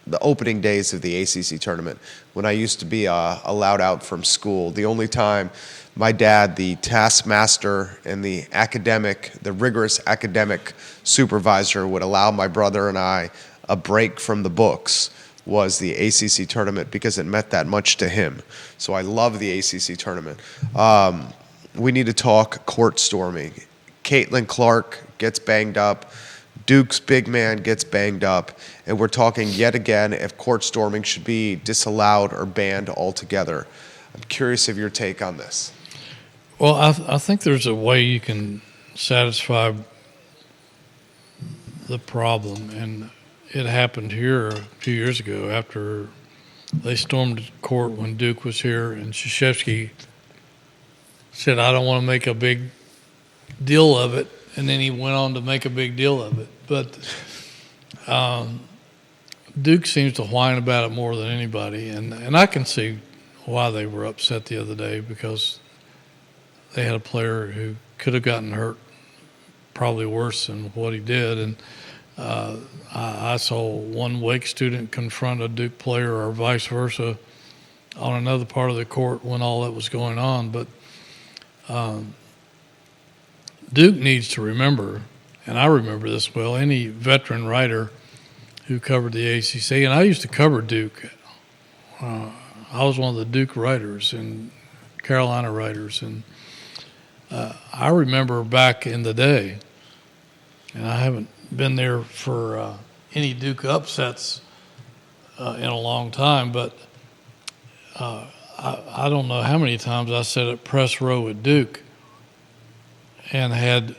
the opening days of the ACC tournament when I used to be allowed out from school. The only time my dad, the taskmaster and the rigorous academic supervisor, would allow my brother and I a break from the books was the ACC tournament because it meant that much to him. So I love the ACC tournament. We need to talk court storming. Caitlin Clark gets banged up. Duke's big man gets banged up. And we're talking yet again if court storming should be disallowed or banned altogether. I'm curious of your take on this. Well, I think there's a way you can satisfy the problem. And it happened here a few years ago after they stormed court when Duke was here. And Krzyzewski said, I don't want to make a big deal of it. And then he went on to make a big deal of it. But Duke seems to whine about it more than anybody, and I can see why they were upset the other day, because they had a player who could have gotten hurt probably worse than what he did. And I saw one Wake student confront a Duke player or vice versa on another part of the court when all that was going on. But Duke needs to remember, and I remember this well, any veteran writer who covered the ACC, and I used to cover Duke. I was one of the Duke writers and Carolina writers, and I remember back in the day, and I haven't been there for any Duke upsets in a long time, but I don't know how many times I sat at press row at Duke and had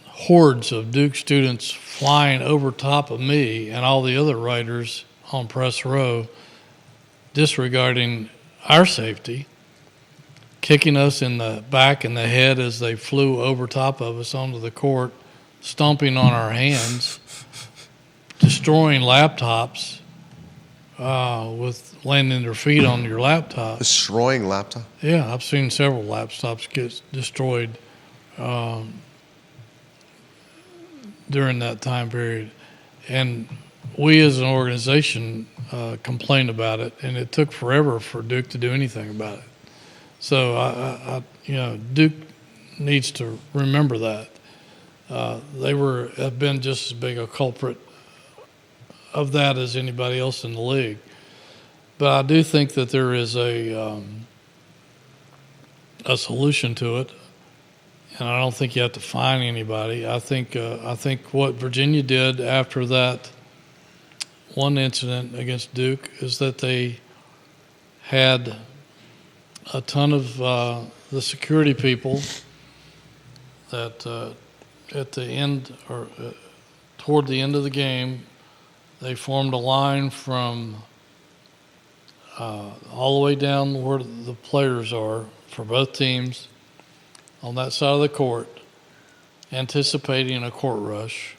hordes of Duke students flying over top of me and all the other writers on press row, disregarding our safety, kicking us in the back and the head as they flew over top of us onto the court, stomping on our hands, destroying laptops with landing their feet on your laptop. Destroying laptop? Yeah, I've seen several laptops get destroyed during that time period. And we as an organization complained about it, and it took forever for Duke to do anything about it. So, Duke needs to remember that. They have been just as big a culprit of that as anybody else in the league. But I do think that there is a solution to it, and I don't think you have to fine anybody. I think what Virginia did after that one incident against Duke is that they had a ton of the security people that at the end or toward the end of the game, they formed a line from all the way down where the players are for both teams on that side of the court, anticipating a court rush.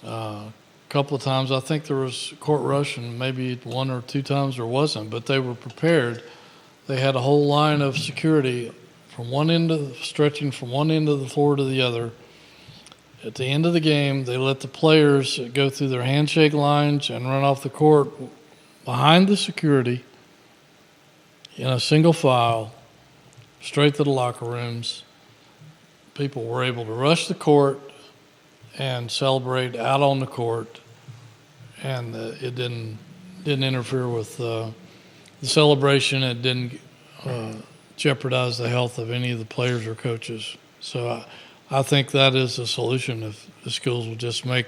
A couple of times I think there was a court rush, and maybe one or two times there wasn't, but they were prepared. They had a whole line of security stretching from one end of the floor to the other. At the end of the game, they let the players go through their handshake lines and run off the court behind the security in a single file, straight to the locker rooms. People were able to rush the court and celebrate out on the court, and it didn't interfere with the celebration. It didn't jeopardize the health of any of the players or coaches. So I think that is a solution if the schools will just make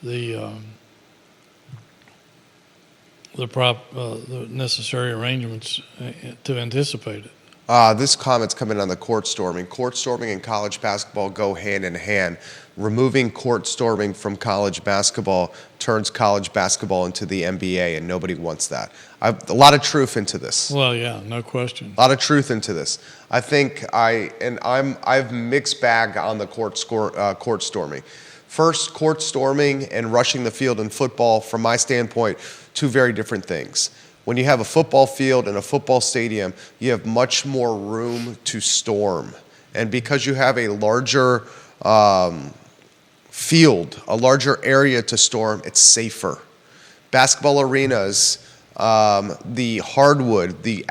the necessary arrangements to anticipate it. This comment's coming on the court storming. Court storming and college basketball go hand in hand. Removing court storming from college basketball turns college basketball into the NBA, and nobody wants that. A lot of truth into this. Well, yeah, no question. A lot of truth into this. I think I've mixed bag on the court storming. First, court storming and rushing the field in football, from my standpoint, two very different things. When you have a football field and a football stadium, you have much more room to storm. And because you have a larger field, a larger area to storm, it's safer. Basketball arenas, the hardwood, the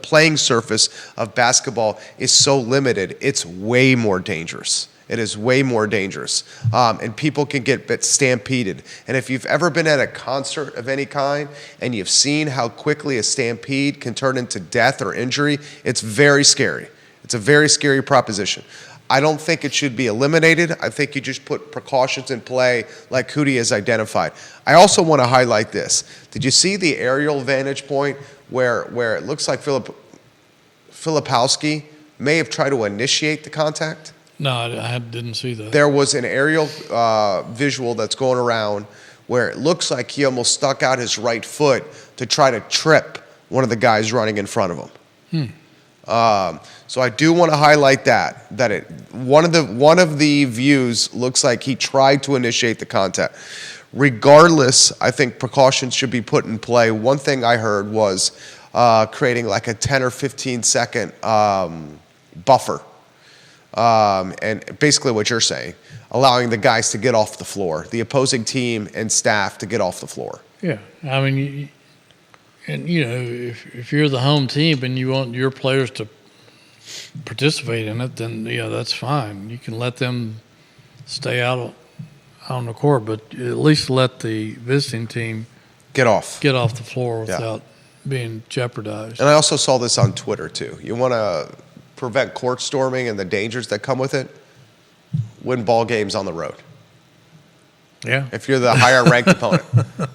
playing surface of basketball is so limited, it's way more dangerous. It is way more dangerous, and people can get stampeded. And if you've ever been at a concert of any kind and you've seen how quickly a stampede can turn into death or injury, it's very scary. It's a very scary proposition. I don't think it should be eliminated. I think you just put precautions in play like Cootie has identified. I also want to highlight this. Did you see the aerial vantage point where it looks like Filipowski may have tried to initiate the contact? No, I didn't see that. There was an aerial visual that's going around where it looks like he almost stuck out his right foot to try to trip one of the guys running in front of him. So I do want to highlight that one of the views looks like he tried to initiate the contact. Regardless, I think precautions should be put in play. One thing I heard was creating like a 10 or 15 second buffer. And basically what you're saying, allowing the guys to get off the floor, the opposing team and staff to get off the floor. Yeah, I mean, if you're the home team and you want your players to participate in it, then that's fine. You can let them stay out on the court, but at least let the visiting team get off the floor without being jeopardized. And I also saw this on Twitter too. You want to prevent court storming and the dangers that come with it, win ball games on the road. Yeah. If you're the higher ranked opponent.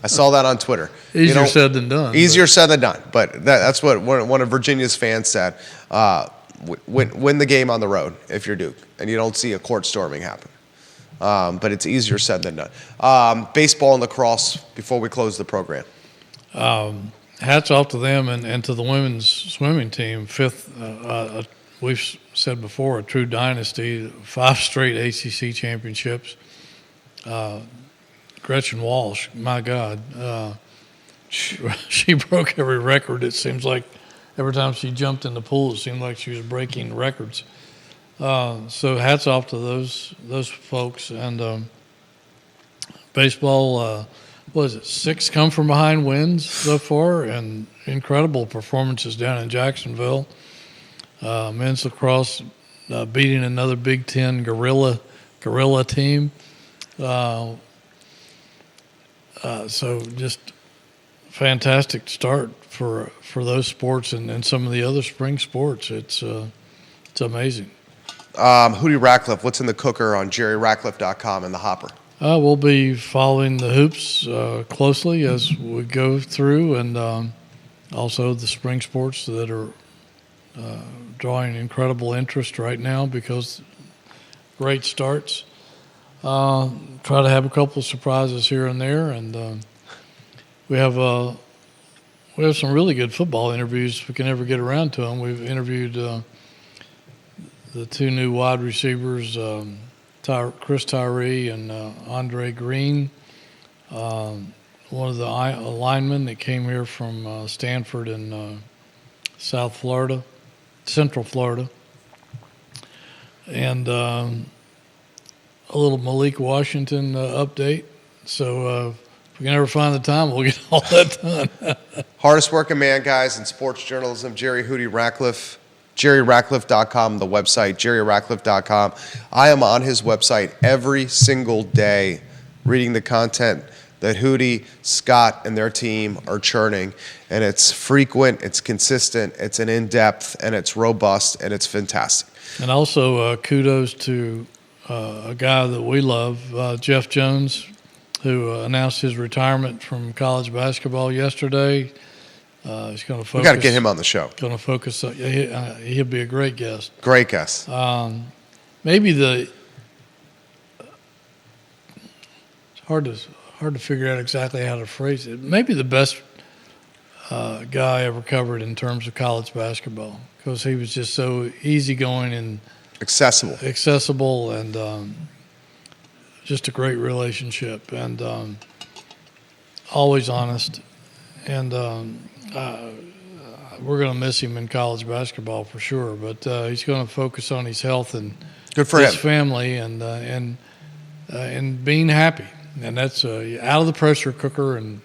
I saw that on Twitter. Easier said than done. Easier said than done. But that's what one of Virginia's fans said. Win the game on the road if you're Duke, and you don't see a court storming happen. But it's easier said than done. Baseball and lacrosse, before we close the program. Hats off to them and to the women's swimming team. Fifth, we've said before, a true dynasty, 5 straight ACC championships. Gretchen Walsh, my God, she broke every record. It seems like every time she jumped in the pool, it seemed like she was breaking records. So hats off to those folks. And baseball, what is it, 6 come from behind wins so far, and incredible performances down in Jacksonville. Men's lacrosse beating another Big Ten gorilla team. So just fantastic start for those sports and some of the other spring sports. It's amazing. Hootie Ratcliffe, what's in the cooker on JerryRatcliffe.com and the hopper? We'll be following the hoops closely as we go through, and also the spring sports that are drawing incredible interest right now because great starts. Try to have a couple of surprises here and there, and we have some really good football interviews if we can ever get around to them. We've interviewed the 2 new wide receivers, Chris Tyree and Andre Green, one of the linemen that came here from Stanford in Central Florida, and a little Malik Washington update. So if we can ever find the time, we'll get all that done. Hardest working man, guys, in sports journalism, Jerry Hootie Ratcliffe. JerryRatcliffe.com, the website, JerryRatcliffe.com. I am on his website every single day reading the content that Hootie, Scott, and their team are churning. And it's frequent, it's consistent, it's an in-depth, and it's robust, and it's fantastic. And also kudos to a guy that we love, Jeff Jones, who announced his retirement from college basketball yesterday. He's going to focus. We got to get him on the show. Going to focus. He'll be a great guest. Great guest. Maybe it's hard to figure out exactly how to phrase it. Maybe the best guy ever covered in terms of college basketball, because he was just so easygoing and accessible, and just a great relationship, and always honest. And we're going to miss him in college basketball for sure, but he's going to focus on his health and good for his him. Family and being happy. And that's out of the pressure cooker and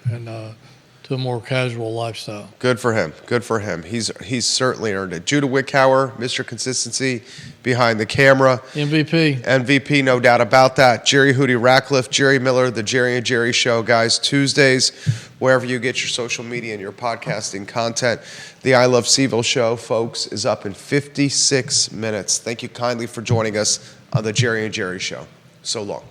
to a more casual lifestyle. Good for him. Good for him. He's certainly earned it. Judah Wickhauer, Mr. Consistency behind the camera. MVP, no doubt about that. Jerry Hootie Ratcliffe, Jerry Miller, the Jerry and Jerry Show, guys. Tuesdays, wherever you get your social media and your podcasting content. The I Love CVille Show, folks, is up in 56 minutes. Thank you kindly for joining us on the Jerry and Jerry Show. So long.